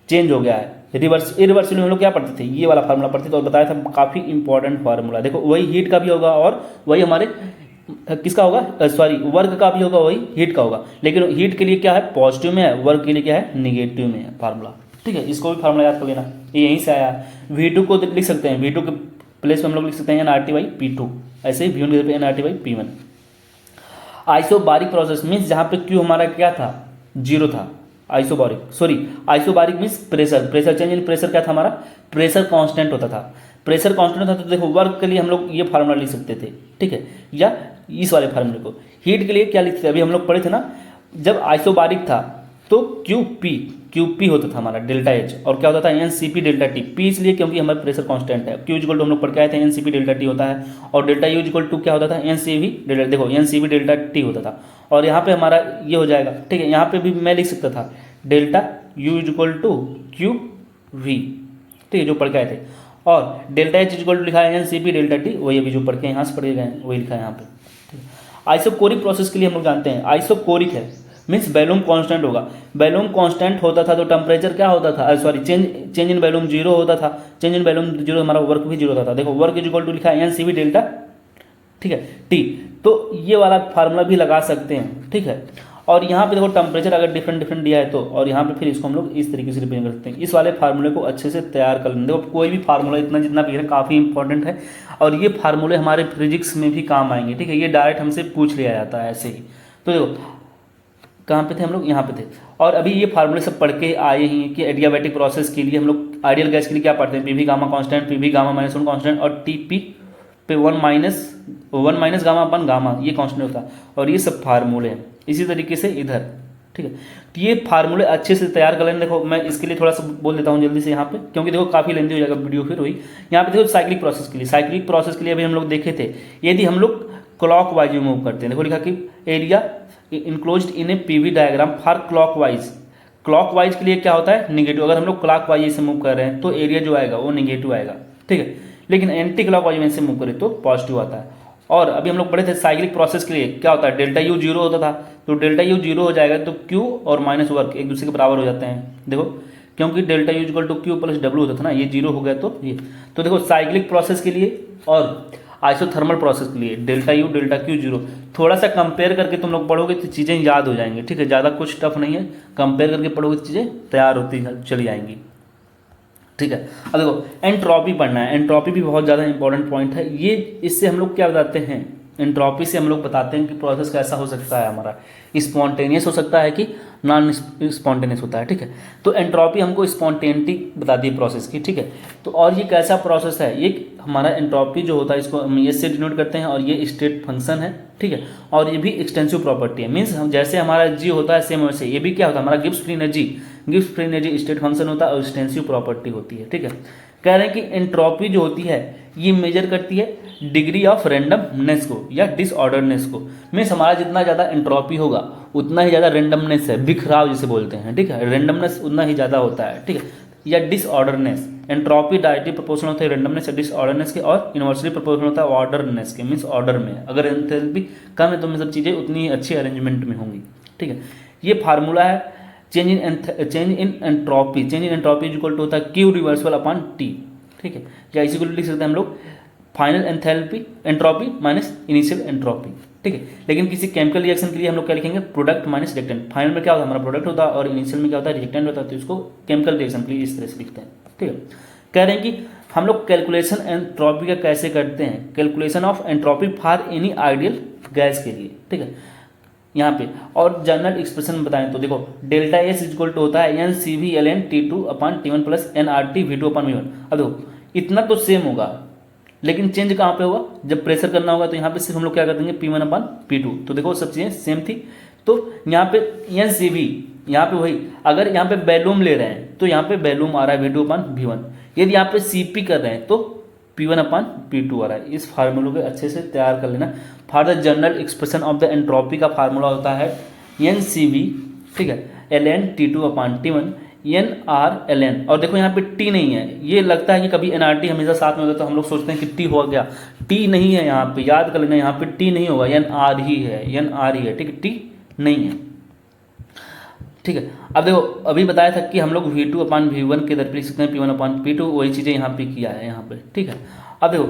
चेंज हो गया है। इरिवर्सिबल में हम लोग क्या पढ़ते थे, ये वाला फार्मूला पढ़ते थे और बताया था काफ़ी इंपॉर्टेंट फार्मूला। देखो वही हीट का भी होगा और वही हमारे किसका होगा, सॉरी वर्क का भी होगा, वही हीट का होगा। लेकिन हीट के लिए क्या है, पॉजिटिव में है, वर्क के लिए क्या है, निगेटिव में है फार्मूला, ठीक है। इसको भी फार्मूला याद कर लेना, ये यहीं से आया है। V2 को लिख सकते हैं, V2 के प्लेस में हम लोग लिख सकते हैं nRT/P2, ऐसे ही V1 के पे nRT/P1। आइसोबारिक प्रोसेस मीन्स जहाँ पे Q हमारा क्या था, जीरो था। Isobaric means pressure change in pressure क्या था हमारा, प्रेशर कांस्टेंट होता था। प्रेशर कांस्टेंट होता था तो देखो वर्क के लिए हम लोग ये फार्मूला लिख सकते थे, ठीक है, या इस वाले फार्मूले को। हीट के लिए क्या लिखते थे, अभी हम लोग पढ़े थे ना, जब आइसोबारिक था तो क्यूपी होता था हमारा डेल्टा एच, और क्या होता था एनसीपी डेल्टा टी। पी इसलिए क्योंकि हमारा प्रेशर कांस्टेंट है। क्यू इक्वल टू हम लोग पढ़ के आए थे एनसीपी डेल्टा टी होता है, और डेल्टा यू इक्वल टू क्या होता था, एनसीवी डेल्टा, देखो एनसीवी डेल्टा टी होता था। और यहाँ पे हमारा ये हो जाएगा, ठीक है। यहाँ पे भी मैं लिख सकता था delta U equal to Q V, ठीक है, जो पढ़ के आए थे। और डेल्टा एच इक्वल टू लिखा है एनसीपी डेल्टा टी, वही अभी जो पढ़ के यहाँ से पढ़ के गए वही लिखा है यहाँ पे। आइसोकोरिक प्रोसेस के लिए हम लोग जानते हैं आइसोकोरिक है मीन्स वैल्यूम कांस्टेंट होगा। वैल्यूम कांस्टेंट होता था तो टेम्परेचर क्या होता था, sorry change in volume zero होता था। चेंज इन वैल्यूम जीरो, हमारा वर्क भी जीरो होता था। देखो वर्क इज इक्वल टू लिखा है एनसीवी डेल्टा, ठीक है, टी। तो ये वाला फार्मूला भी लगा सकते हैं, ठीक है। और यहाँ पे देखो टेम्परेचर अगर डिफरेंट दिया है तो, और यहाँ पे फिर इसको हम लोग इस तरीके से रिप्रेजेंट कर सकते हैं। इस वाले फार्मूले को अच्छे से तैयार कर लेंगे। देखो कोई भी फार्मूला इतना जितना भी है काफ़ी इंपॉर्टेंट है, और ये फार्मूले हमारे फिजिक्स में भी काम आएंगे, ठीक है। ये डायरेक्ट हमसे पूछ लिया जाता है ऐसे ही। तो देखो कहाँ पे थे हम लोग, यहाँ पे थे। और अभी ये फार्मूले सब पढ़ के आए हैं कि एडियाबैटिक प्रोसेस के लिए हम लोग आइडियल गैस के लिए क्या पढ़ते हैं, PV gamma constant, PV gamma minus one constant, और टीपी पे वन माइनस गामा अपन गामा, ये कांस्टेंट होता है। और ये सब फार्मूले हैं इसी तरीके से इधर, ठीक है। तो ये फार्मूले अच्छे से तैयार कर लेंगे। देखो मैं इसके लिए थोड़ा सा बोल देता हूँ जल्दी से यहाँ पे, क्योंकि देखो काफ़ी लेंदी हो जाएगा वीडियो फिर हुई। यहाँ पे देखो साइक्लिक प्रोसेस के लिए अभी हम लोग देखे थे, यदि हम लोग क्लॉक वाइज में मूव करते हैं, देखो लिखा कि area enclosed in A PV diagram for clockwise के लिए क्या होता है, निगेटिव। अगर हम लोग क्लॉकवाइज से मूव कर रहे हैं तो एरिया जो आएगा वो निगेटिव आएगा, ठीक है। लेकिन एंटी क्लॉकवाइज में से मूव करें तो पॉजिटिव आता है। और अभी हम लोग पढ़े थे साइक्लिक प्रोसेस के लिए क्या होता है, डेल्टा यू जीरो होता था, तो डेल्टा यू जीरो हो जाएगा तो क्यू और माइनस वर्क एक दूसरे के बराबर हो जाते हैं। देखो क्योंकि delta U equal to Q plus W होता था ना, ये जीरो हो गया तो ये। तो देखो साइक्लिक प्रोसेस के लिए और आइसोथर्मल प्रोसेस के लिए delta U delta Q zero, थोड़ा सा कंपेयर करके तुम लोग पढ़ोगे तो चीज़ें याद हो जाएंगी, ठीक है। ज़्यादा कुछ टफ नहीं है, कंपेयर करके पढ़ोगे तो चीज़ें तैयार होती चली आएंगी, ठीक है। अब देखो एंट्रॉपी पढ़ना है, एंट्रॉपी भी बहुत ज़्यादा इंपॉर्टेंट पॉइंट है ये। इससे हम लोग क्या बताते हैं, एंट्रॉपी से हम लोग बताते हैं कि प्रोसेस कैसा हो सकता है हमारा, स्पॉन्टेनियस हो सकता है कि नॉन स्पॉन्टेनियस होता है, ठीक है। तो एंट्रॉपी हमको स्पॉन्टेनिटी बताती है प्रोसेस की, ठीक है। तो और ये कैसा प्रोसेस है, ये हमारा एंट्रॉपी जो होता है इसको हम एस से डिनोट करते हैं, और ये स्टेट फंक्शन है, ठीक है। और ये भी एक्सटेंसिव प्रॉपर्टी है, मीन्स हम जैसे हमारा जी होता है सेम वैसे ये भी क्या होता है हमारा Gibbs free energy state function होता है और एक्सटेंसिव प्रॉपर्टी होती है, ठीक है। कह रहे हैं कि एंट्रॉपी जो होती है ये मेजर करती है डिग्री ऑफ रैंडमनेस को या डिसऑर्डरनेस को। मीन्स हमारा जितना ज़्यादा एंट्रॉपी होगा उतना ही ज़्यादा रैंडमनेस है, बिखराव जिसे बोलते हैं, ठीक है। रैंडमनेस उतना ही ज़्यादा होता है, ठीक है, या डिसऑर्डरनेस। एंट्रॉपी डायरेक्टली प्रोपोर्शनल होता है रैंडमनेस या डिसऑर्डरनेस के, और इनवर्सली प्रोपोर्शनल होता है ऑर्डरनेस के, मीन्स ऑर्डर में। अगर एंथैल्पी कम है तो में सब चीज़ें उतनी अच्छी अरेंजमेंट में होंगी, ठीक है। ये फार्मूला है change in entropy is equal to होता है क्यू रिवर्सिबल अपॉन टी, ठीक है। या इसी को लिख सकते हैं हम लोग final entropy minus initial entropy, ठीक है। लेकिन किसी केमिकल रिएक्शन के लिए हम लोग क्या लिखेंगे, प्रोडक्ट माइनस रिएक्टेंट। फाइनल में क्या होता है हमारा प्रोडक्ट होता है और इनिशियल में क्या होता है रिएक्टेंट होता है, तो इसको केमिकल रिएक्शन के लिए इस तरह से लिखते हैं, ठीक है। कह रहे हैं कि हम लोग कैलकुलेशन एंट्रॉपी का कैसे करते हैं, calculation of entropy for any ideal gas के लिए, ठीक है, यहाँ पे। और जनरल एक्सप्रेशन बताएं तो देखो डेल्टा एस इक्वल टू होता है N C V L N T two upon T one plus N R T V two upon V one. अब देखो इतना तो सेम होगा, लेकिन चेंज कहाँ पे होगा, जब प्रेशर करना होगा तो यहाँ पे सिर्फ हम लोग क्या कर देंगे P1/P2। तो देखो सब चीज़ें सेम थी। तो यहाँ पे NCV, यहाँ पे वही, अगर यहाँ पे वैल्यूम ले रहे हैं तो यहाँ पे वैल्यूम आ रहा है V2/V1। यदि यहाँ पे CP कर रहे हैं तो P1/P2 आ रहा है। इस फार्मूले को अच्छे से तैयार कर लेना। For the general expression of the entropy का फार्मूला होता है NCV, ठीक है, ln T2/T1 nR/ln। और देखो यहाँ पे T नहीं है, ये लगता है कि कभी nRT हमेशा साथ में होता है तो हम लोग सोचते हैं कि T हो गया, T नहीं है, यहाँ पे याद कर लेना, यहाँ पे T नहीं होगा, nR ही है, nR ही है, ठीक है, T नहीं है, ठीक है। अब देखो अभी बताया था कि हम लोग V2/V1 के दर पे लिख सकते हैं P1/P2, वही चीज़ें यहाँ पे किया है यहाँ पे, ठीक है। अब देखो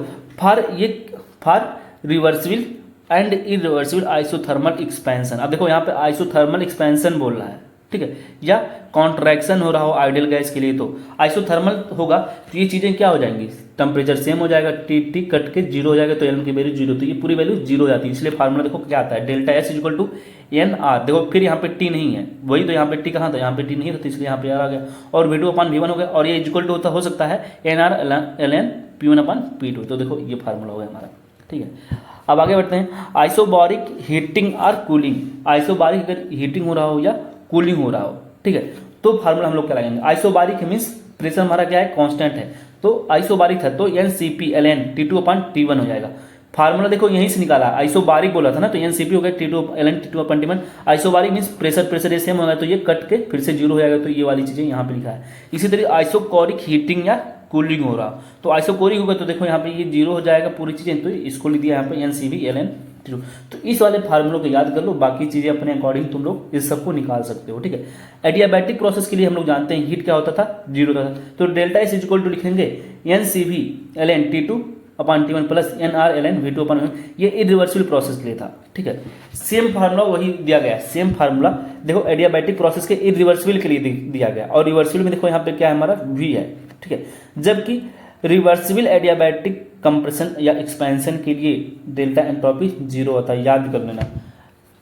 for reversible and irreversible isothermal expansion. अब देखो यहाँ पे आइसोथर्मल एक्सपेंशन बोल रहा है, ठीक है, या कॉन्ट्रैक्शन हो रहा हो आइडियल गैस के लिए तो आइसोथर्मल होगा। तो ये चीज़ें क्या हो जाएंगी, टेम्परेचर सेम हो जाएगा, T कट के जीरो हो जाएगा, तो L की वैल्यू जीरो, तो ये पूरी वैल्यू जीरो हो जाती है। इसलिए फार्मूला देखो क्या आता है, delta S equal to nR। देखो फिर यहाँ पे T नहीं है, वही तो यहाँ पे T कहाँ था, यहाँ पे T नहीं था, तो इसलिए यहाँ पे R आ गया, और V2/V1 हो गया, और ये इक्वल टू हो सकता है nR/ln P1/P2। तो देखो ये फार्मूला हो गया हमारा, ठीक है। अब आगे बढ़ते हैं, आइसोबारिक हीटिंग और कूलिंग। आइसोबारिक अगर हीटिंग हो रहा हो या कूलिंग हो रहा हो, ठीक है, तो फार्मूला हम लोग क्या लगाएंगे, आइसोबारिक मीन्स प्रेशर हमारा क्या है, कांस्टेंट है, तो आइसोबारिक था तो NCP ln T2/T1 हो जाएगा। फार्मूला देखो यहीं से निकाला, आइसोबारिक बोला था ना, तो NCP हो गया T2 ln T2/T1। Isobaric means pressure ये सेम होगा, तो ये कट के फिर से जीरो हो जाएगा, तो ये वाली चीज़ें यहाँ पे लिखा है। इसी तरह आइसोकोरिक हीटिंग या कूलिंग हो रहा, तो आइसोकोरिक होगा तो देखो यहाँ पे ये जीरो हो जाएगा पूरी चीज़ें, तो इसको लिख दिया यहाँ पे NCV ln T2। तो इस वाले फार्मूलों को याद कर लो, बाकी चीज़ें अपने अकॉर्डिंग तुम लोग इस सबको निकाल सकते हो, ठीक है। एडियाबैटिक प्रोसेस के लिए हम लोग जानते हैं हीट क्या होता था, जीरो होता था, तो डेल्टा S इक्वल टू लिखेंगे NCV ln T2/T1 plus nR ln V2/V1। ये इरिवर्सिबल प्रोसेस के लिए था, ठीक है। सेम फार्मूला वही दिया गया, सेम फार्मूला देखो एडियाबैटिक प्रोसेस के इरिवर्सिबल के लिए दिया गया, और रिवर्सिबल में देखो यहाँ पे क्या है हमारा V है, ठीक है। जबकि रिवर्सिबल एडियाबैटिक कंप्रेशन या एक्सपेंशन के लिए डेल्टा एंट्रोपी जीरो होता है, याद कर लेना।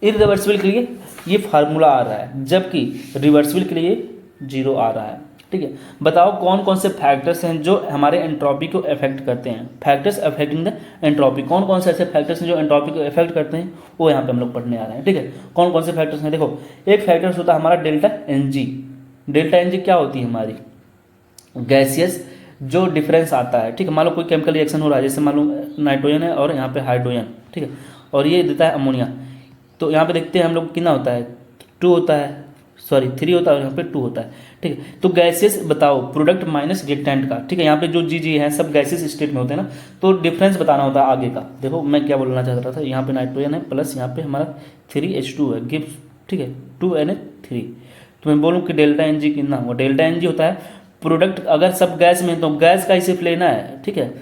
इरिवर्सिबल के लिए ये फार्मूला आ रहा है, जबकि रिवर्सिबल के लिए जीरो आ रहा है, ठीक है। बताओ कौन कौन से फैक्टर्स हैं जो हमारे एंट्रोपी को अफेक्ट करते हैं, फैक्टर्स अफेक्टिंग द एंट्रोपी। कौन कौन से ऐसे फैक्टर्स हैं जो एंट्रोपी को अफेक्ट करते हैं, वो यहाँ पे हम लोग पढ़ने आ रहे हैं, ठीक है। कौन कौन से फैक्टर्स हैं, देखो एक फैक्टर्स होता है हमारा डेल्टा NG। डेल्टा NG क्या होती है, हमारी गैसियस जो डिफरेंस आता है, ठीक है। मान लो कोई केमिकल रिएक्शन हो रहा है, जैसे मान लो नाइट्रोजन है और यहाँ पे हाइड्रोजन, ठीक है, और ये देता है अमोनिया, तो यहाँ पे देखते हैं हम लोग कितना होता है, 2 होता है, सॉरी 3 होता है, और यहाँ पे 2 होता है, ठीक है। तो गैसेस बताओ प्रोडक्ट माइनस रिएक्टेंट का, ठीक है। यहाँ पे जो जी है सब गैसेस स्टेट में होते हैं ना, तो डिफरेंस बताना होता है आगे का। देखो मैं क्या बोलना चाह रहा था, यहाँ पे नाइट्रोजन है प्लस यहाँ पे हमारा 3H2 है गिव्स, ठीक है, 2Na3। तो मैं बोलूँ कि डेल्टा NG कितना होगा, डेल्टा NG होता है प्रोडक्ट, अगर सब गैस में तो गैस का ही सिर्फ लेना है, ठीक है।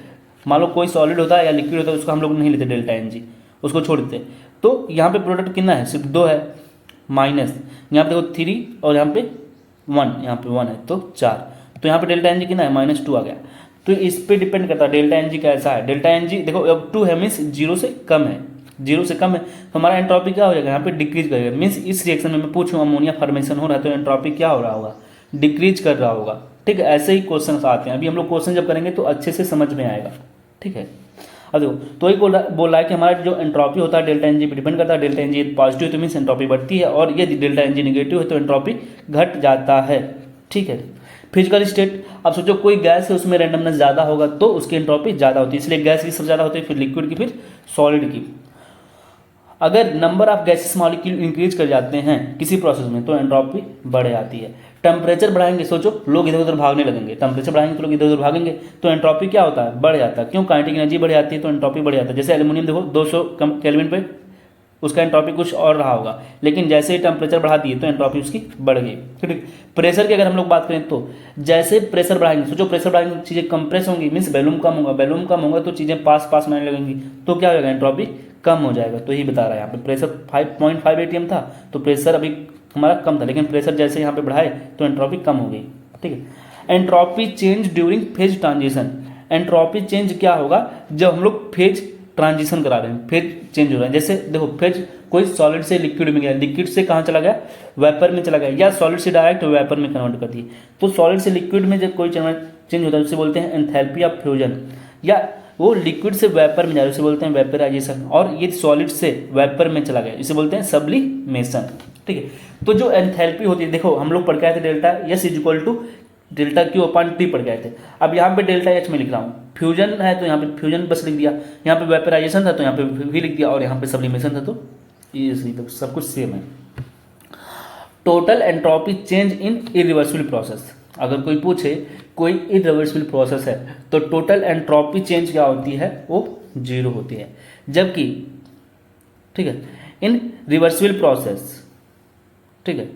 मान लो कोई सॉलिड होता है या लिक्विड होता है, उसको हम लोग नहीं लेते डेल्टा NG, उसको छोड़ देते। तो यहाँ पे प्रोडक्ट कितना है, सिर्फ 2 है, माइनस यहाँ पे देखो 3 और यहाँ पे 1, यहाँ पे 1 है तो 4, तो यहाँ पे डेल्टा NG कितना है, -2 आ गया। तो इस पे डिपेंड करता है डेल्टा NG कैसा है। डेल्टा NG देखो अब 2 है मीन्स जीरो से कम है, जीरो से कम है, तो हमारा एंट्रोपी क्या हो जाएगा, यहाँ पे डिक्रीज करेगा। मीन्स इस रिएक्शन में मैं पूछूँ अमोनिया फॉर्मेशन हो रहा है तो एंट्रोपी क्या हो रहा होगा, डिक्रीज कर रहा होगा, ठीक है। ऐसे ही क्वेश्चन आते हैं, अभी हम लोग क्वेश्चन जब करेंगे तो अच्छे से समझ में आएगा, ठीक है। अब देखो तो ही बोल रहा है कि हमारा जो एंट्रोपी होता है डेल्टा NG पे डिपेंड करता है। डेल्टा NG पॉजिटिव है तो मीन्स एंट्रोपी बढ़ती है, और यदि डेल्टा NG नेगेटिव है तो एंट्रोपी घट जाता है, ठीक है। फिजिकल स्टेट, अब सोचो कोई गैस है उसमें रैंडमनेस ज़्यादा होगा तो उसकी एंट्रोपी ज़्यादा होती है, इसलिए गैस की सबसे ज़्यादा होती है, फिर लिक्विड की, फिर सॉलिड की। अगर number of gases molecule increase कर जाते हैं किसी प्रोसेस में तो एंट्रोपी बढ़ जाती है। टेम्परेचर बढ़ाएंगे, सोचो लोग इधर उधर भागने लगेंगे, टेम्परेचर बढ़ाएंगे तो लोग इधर उधर भागेंगे, तो एंट्रोपी क्या होता है, बढ़ जाता है। क्यों, काइनेटिक एनर्जी बढ़ जाती है तो एंट्रोपी बढ़ जाता है। जैसे एल्यूमिनियम देखो 200 केल्विन पे उसका एंट्रोपी कुछ और रहा होगा, लेकिन जैसे ही टेम्परेचर बढ़ा दिए तो एंट्रोपी उसकी बढ़ गई, ठीक। प्रेशर की अगर हम लोग बात करें तो जैसे प्रेशर बढ़ाएंगे, सोचो प्रेशर बढ़ाएंगे चीज़ें कंप्रेस होंगी, मीन्स वैल्यूम कम होगा, वैल्यूम कम होगा तो चीज़ें पास में आने लगेंगी, तो क्या होगा, एंट्रोपी कम हो जाएगा। तो यही बता रहा है यहाँ पे प्रेशर 5.5 ATM था तो प्रेशर अभी हमारा कम था, लेकिन प्रेशर जैसे यहाँ पे बढ़ाए तो एंट्रोपी कम हो गई, ठीक है। Entropy change during phase transition, entropy change क्या होगा जब हम लोग फेज ट्रांजिशन करा रहे हैं, फेज चेंज हो रहा है। जैसे देखो फेज कोई सॉलिड से लिक्विड में गया, लिक्विड से कहाँ चला गया, वेपर में चला गया, या सॉलिड से डायरेक्ट वेपर में कन्वर्ट कर दिए। तो सॉलिड से लिक्विड में जब कोई चेंज होता है उसे बोलते हैं एंथैल्पी ऑफ फ्यूजन, या वो लिक्विड से वेपर में जा रहा है उसे बोलते हैं वेपराइजेशन, और ये सॉलिड से वेपर में चला गया इसे बोलते हैं सब्लिमेशन। ठीक है, तो जो एंथैल्पी होती है, देखो हम लोग पढ़ के आए थे delta S equal to delta Q upon T पढ़ के आए थे। अब यहाँ पे डेल्टा एच में लिख रहा हूँ, फ्यूजन है तो यहाँ पे फ्यूजन बस लिख दिया, यहाँ पे वेपराइजेशन था तो यहाँ पे भी लिख दिया, और यहाँ पे सब्लिमेशन था तो ये सब कुछ सेम है। Total entropy change in irreversible process, अगर कोई पूछे कोई इरिवर्सिबल प्रोसेस है तो टोटल एंट्रोपी चेंज क्या होती है, वो 0 होती है। जबकि ठीक है इन रिवर्सिबल प्रोसेस, ठीक है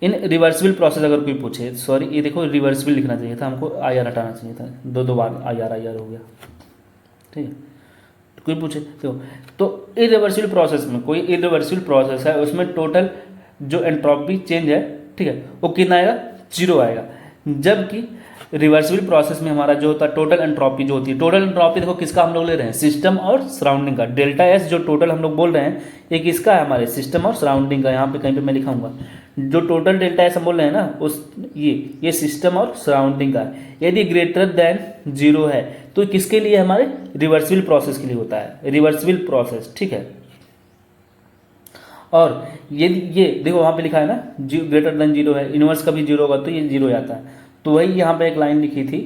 इन रिवर्सिबल प्रोसेस अगर कोई पूछे, सॉरी ये देखो रिवर्सिबल लिखना चाहिए था हमको, आई आर हटाना चाहिए था, दो बार आई आर हो गया। ठीक है, कोई पूछे तो इरिवर्सिबल प्रोसेस में, कोई इरिवर्सिबल प्रोसेस है उसमें टोटल जो एंट्रोपी चेंज है, ठीक है वो कितना आएगा, 0 आएगा। जबकि रिवर्सिबल प्रोसेस में हमारा जो होता है टोटल एंट्रोपी जो होती है, टोटल एंट्रोपी देखो किसका हम लोग ले रहे हैं, सिस्टम और सराउंडिंग का। डेल्टा एस जो टोटल हम लोग बोल रहे हैं ये किसका है, हमारे सिस्टम और सराउंडिंग का। यहाँ पे कहीं पे मैं लिखाऊंगा जो टोटल डेल्टा एस हम बोल रहे हैं ना, उस ये सिस्टम और सराउंडिंग का है। यदि ग्रेटर देन 0 है तो किसके लिए, हमारे रिवर्सिबल प्रोसेस के लिए होता है, रिवर्सिबल प्रोसेस। ठीक है, और यदि ये देखो वहाँ पे लिखा है ना ग्रेटर देन 0 है, इनवर्स का भी 0 होगा तो ये 0 आता है। तो वही यहाँ पे एक लाइन लिखी थी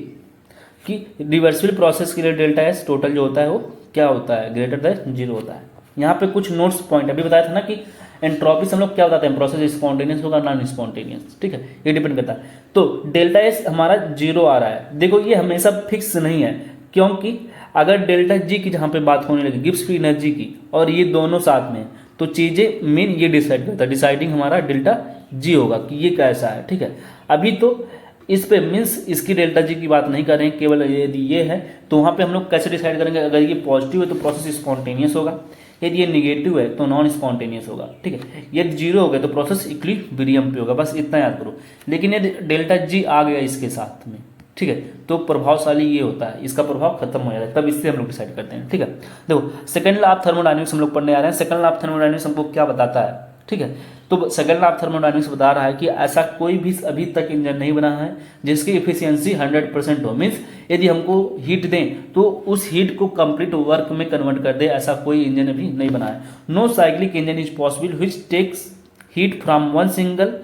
कि रिवर्सिबल प्रोसेस के लिए डेल्टा एस टोटल जो होता है वो क्या होता है, ग्रेटर देन 0 होता है। यहाँ पे कुछ नोट्स पॉइंट अभी बताया था ना कि एंट्रोपी से हम लोग क्या बताते हैं, प्रोसेस स्पॉन्टेनियस होगा नॉन स्पॉन्टेनियस। ठीक है, ये डिपेंड करता है। तो डेल्टा एस हमारा 0 आ रहा है, देखो ये हमेशा फिक्स नहीं है, क्योंकि अगर डेल्टा जी की जहाँ पे बात होने लगी गिब्स फ्री एनर्जी की, और ये दोनों साथ में तो चीज़ें मेन ये डिसाइड करता है, डिसाइडिंग हमारा डेल्टा जी होगा कि ये कैसा है। ठीक है, अभी तो इस पे मीन्स इसकी डेल्टा जी की बात नहीं कर रहे हैं, केवल यदि ये है तो वहाँ पे हम लोग कैसे डिसाइड करेंगे, अगर ये पॉजिटिव है तो प्रोसेस स्पॉन्टेनियस होगा, यदि ये निगेटिव है तो नॉन स्पॉन्टेनियस होगा। ठीक है, यदि 0 हो गया तो प्रोसेस इक्विलिब्रियम पे होगा, बस इतना याद करो। लेकिन यदि डेल्टा जी आ गया इसके साथ में, ठीक है, तो प्रभावशाली ये होता है, इसका प्रभाव खत्म हो जाता है, तब इससे हम लोग डिसाइड करते हैं। ठीक है, देखो सेकंड लॉ ऑफ थर्मोडायनेमिक्स हम लोग पढ़ने आ रहे हैं। सेकंड लॉ ऑफ थर्मोडायनेमिक्स हमको क्या बताता है, ठीक है, तो सेकंड लॉ ऑफ थर्मोडायनेमिक्स बता रहा है कि ऐसा कोई भी अभी तक इंजन नहीं बना है जिसकी एफिशिएंसी 100% हो। मीन्स यदि हमको हीट दें तो उस हीट को कंप्लीट वर्क में कन्वर्ट कर दे, ऐसा कोई इंजन अभी नहीं बना है। No cyclic engine is possible which takes heat from one single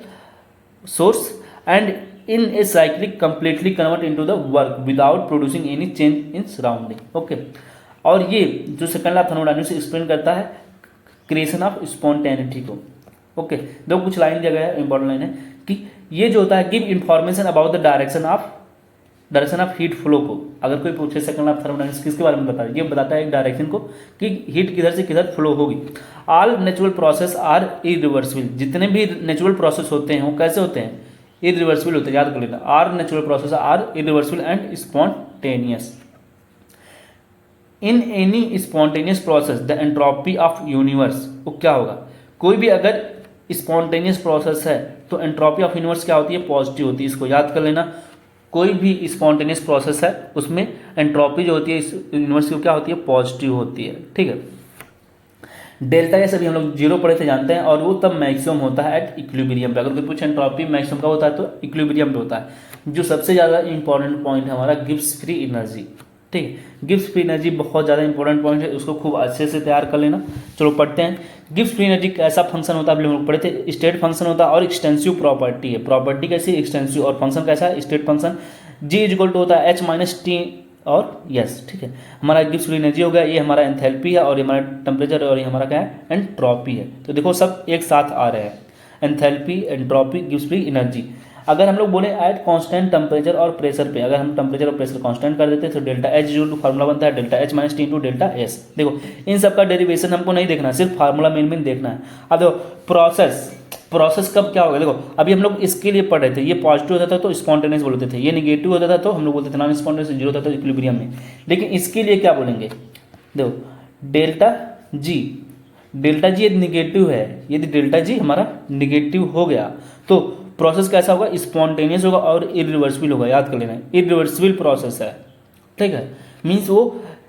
source and in a cyclic completely convert into the work without producing any change in surrounding। Okay, और ये जो second law of thermodynamics explain करता है creation of spontaneity को। Okay, देखो कुछ line दिया गया है, इंपॉर्टेंट लाइन है कि ये जो होता है give information about the direction of heat flow को। अगर कोई पूछे सेकंड लॉ ऑफ थर्मोडायनेमिक्स किसके बारे में बता रहा है, ये बताता है एक डायरेक्शन को कि हीट किधर से किधर फ्लो होगी। All natural process are irreversible, जितने भी नेचुरल प्रोसेस होते हैं वो कैसे होते हैं, इरिवर्सिबल होते हैं, याद कर लेना। Are natural process are irreversible and spontaneous. In any spontaneous process the entropy of universe, वो क्या होगा, कोई भी अगर स्पॉन्टेनियस प्रोसेस है तो एंट्रोपी ऑफ यूनिवर्स क्या होती है, पॉजिटिव होती है। इसको याद कर लेना, कोई भी स्पॉन्टेनियस प्रोसेस है उसमें एंट्रोपी जो होती है यूनिवर्स की क्या होती है, पॉजिटिव होती है। ठीक है, डेल्टा एस अभी हम लोग 0 पढ़े थे जानते हैं, और वो तब मैक्सिमम होता है एट इक्विलिब्रियम पे। अगर कोई पूछे एंट्रोपी मैक्सिमम का होता है तो इक्विलिब्रियम पे होता है। जो सबसे ज़्यादा इंपॉर्टेंट पॉइंट है हमारा गिब्स फ्री एनर्जी। ठीक है, गिब्स फ्री एनर्जी बहुत ज़्यादा इंपॉर्टेंट पॉइंट है, उसको खूब अच्छे से तैयार कर लेना। चलो पढ़ते हैं, गिब्स फ्री एनर्जी कैसा फंक्शन होता है, अभी हम लोग पढ़े थे, स्टेट फंक्शन होता है और एक्सटेंसिव प्रॉपर्टी है। प्रॉपर्टी कैसी, एक्सटेंसिव, और फंक्शन कैसा है, state function. G equal to होता है एच माइनस टी और यस। ठीक है, हमारा गिब्स फ्री एनर्जी हो गया, ये हमारा एंथैल्पी है, और ये हमारा टेम्परेचर है, और ये हमारा क्या है, एंट्रोपी है। तो देखो सब एक साथ आ रहे हैं, enthalpy, entropy, Gibbs free energy. अगर हम लोग बोले एट कांस्टेंट टेम्परेचर और प्रेशर पे, अगर हम टेम्परेचर और प्रेशर कांस्टेंट कर देते हैं तो डेल्टा एच जो फार्मूला बनता है delta H minus T into delta S. देखो इन सब का डेरिवेशन हमको नहीं देखना, सिर्फ फार्मूला मेन देखना है। अब देखो प्रोसेस कब क्या होगा, देखो अभी हम लोग इसके लिए पढ़ रहे थे, ये पॉजिटिव होता था तो स्पॉन्टेनियस बोलते थे, ये निगेटिव होता था तो हम लोग बोलते थे नॉन स्पॉन्टेनियस, 0 होता था इक्विलिब्रियम में। लेकिन इसके लिए क्या बोलेंगे, देखो डेल्टा जी यदि निगेटिव है, यदि डेल्टा जी हमारा निगेटिव हो गया तो प्रोसेस कैसा होगा, स्पॉन्टेनियस होगा और इरिवर्सिबल होगा। याद कर लेना, इरिवर्सिबल प्रोसेस है। ठीक है, मीन्स वो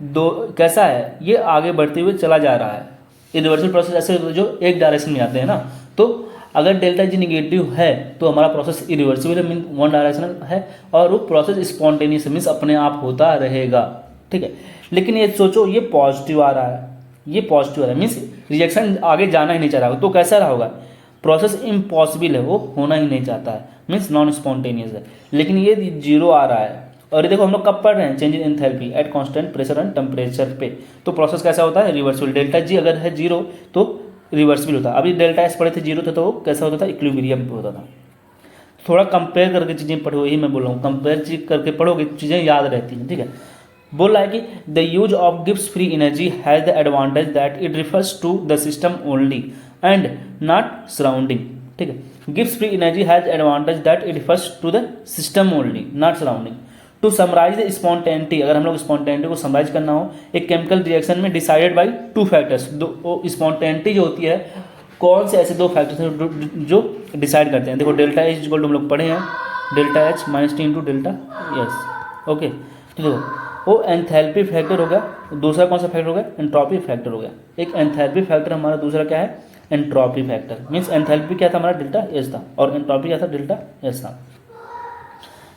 दो कैसा है, ये आगे बढ़ते हुए चला जा रहा है। इरिवर्सिबल प्रोसेस ऐसे जो एक डायरेक्शन में आते हैं ना, तो अगर डेल्टा जी निगेटिव है तो हमारा process irreversible mean one directional है, और वो प्रोसेस स्पॉन्टेनियस मीन्स अपने आप होता रहेगा, ठीक है। लेकिन ये सोचो ये पॉजिटिव आ रहा है, ये पॉजिटिव आ रहा है मीन्स रिएक्शन आगे जाना ही नहीं चाह रहा होगा, तो कैसा रहा होगा, प्रोसेस इम्पॉसिबल है, वो होना ही नहीं चाहता है, मीन्स नॉन स्पॉन्टेनियस है। लेकिन ये जीरो आ रहा है, और ये देखो हम लोग कब पढ़ रहे हैं, change in enthalpy at constant pressure and temperature पे, तो प्रोसेस कैसा होता है, रिवर्सिबल। डेल्टा जी अगर है जीरो तो रिवर्सिबल होता है। अभी डेल्टा एस पढ़े थे जीरो था, तो वो कैसा होता था, इक्विलिब्रियम पे होता था। थोड़ा कंपेयर करके चीज़ें पढ़ो, यही मैं बोल रहा हूँ, कंपेयर करके पढ़ोगे चीज़ें याद रहती हैं, ठीक है। बोल रहा है कि the use of Gibbs free energy has the advantage that it refers to the system only and not surrounding, ठीक है। Gibbs free energy has advantage that it refers to the system only not surrounding. To summarise the spontaneity, अगर हम लोग spontaneity को summarise करना हो, एक chemical reaction में डिसाइडेड बाई टू फैक्टर्स, दो स्पॉन्टेनिटी जो होती है कौन से ऐसे दो फैक्टर्स हैं जो डिसाइड करते हैं। देखो डेल्टा एच इक्वल टू हम लोग पढ़े हैं, delta H minus T into delta S, okay. तो देखो वो एंथैल्पी फैक्टर हो गया, दूसरा कौन सा फैक्टर हो गया, एंट्रोपी फैक्टर हो गया। एक एंथैल्पी फैक्टर हमारा, दूसरा क्या है, एंट्रोपी फैक्टर। मीन्स एंथैल्पी क्या था हमारा, डेल्टा एस था, और एंट्रोपी क्या था, डेल्टा एस था।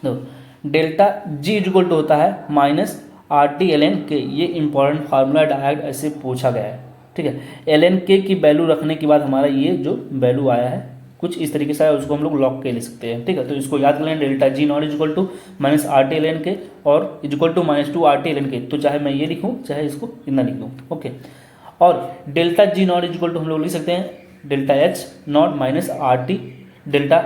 देखो डेल्टा जी इक्वल टू होता है minus R T L N K, ये इंपॉर्टेंट फार्मूला डायरेक्ट ऐसे पूछा गया है, ठीक है। एल एन के की वैल्यू रखने के बाद हमारा ये जो वैल्यू आया है कुछ इस तरीके से, उसको हम लोग लॉग के ले सकते हैं, ठीक है। तो इसको याद कर लें, delta G not equal to minus R T L N K और equal to minus two R T L N K, तो चाहे मैं ये लिखूँ चाहे इसको इतना लिख दूँ, ओके। और delta G not equal to हम लोग लिख सकते हैं delta H not minus R T delta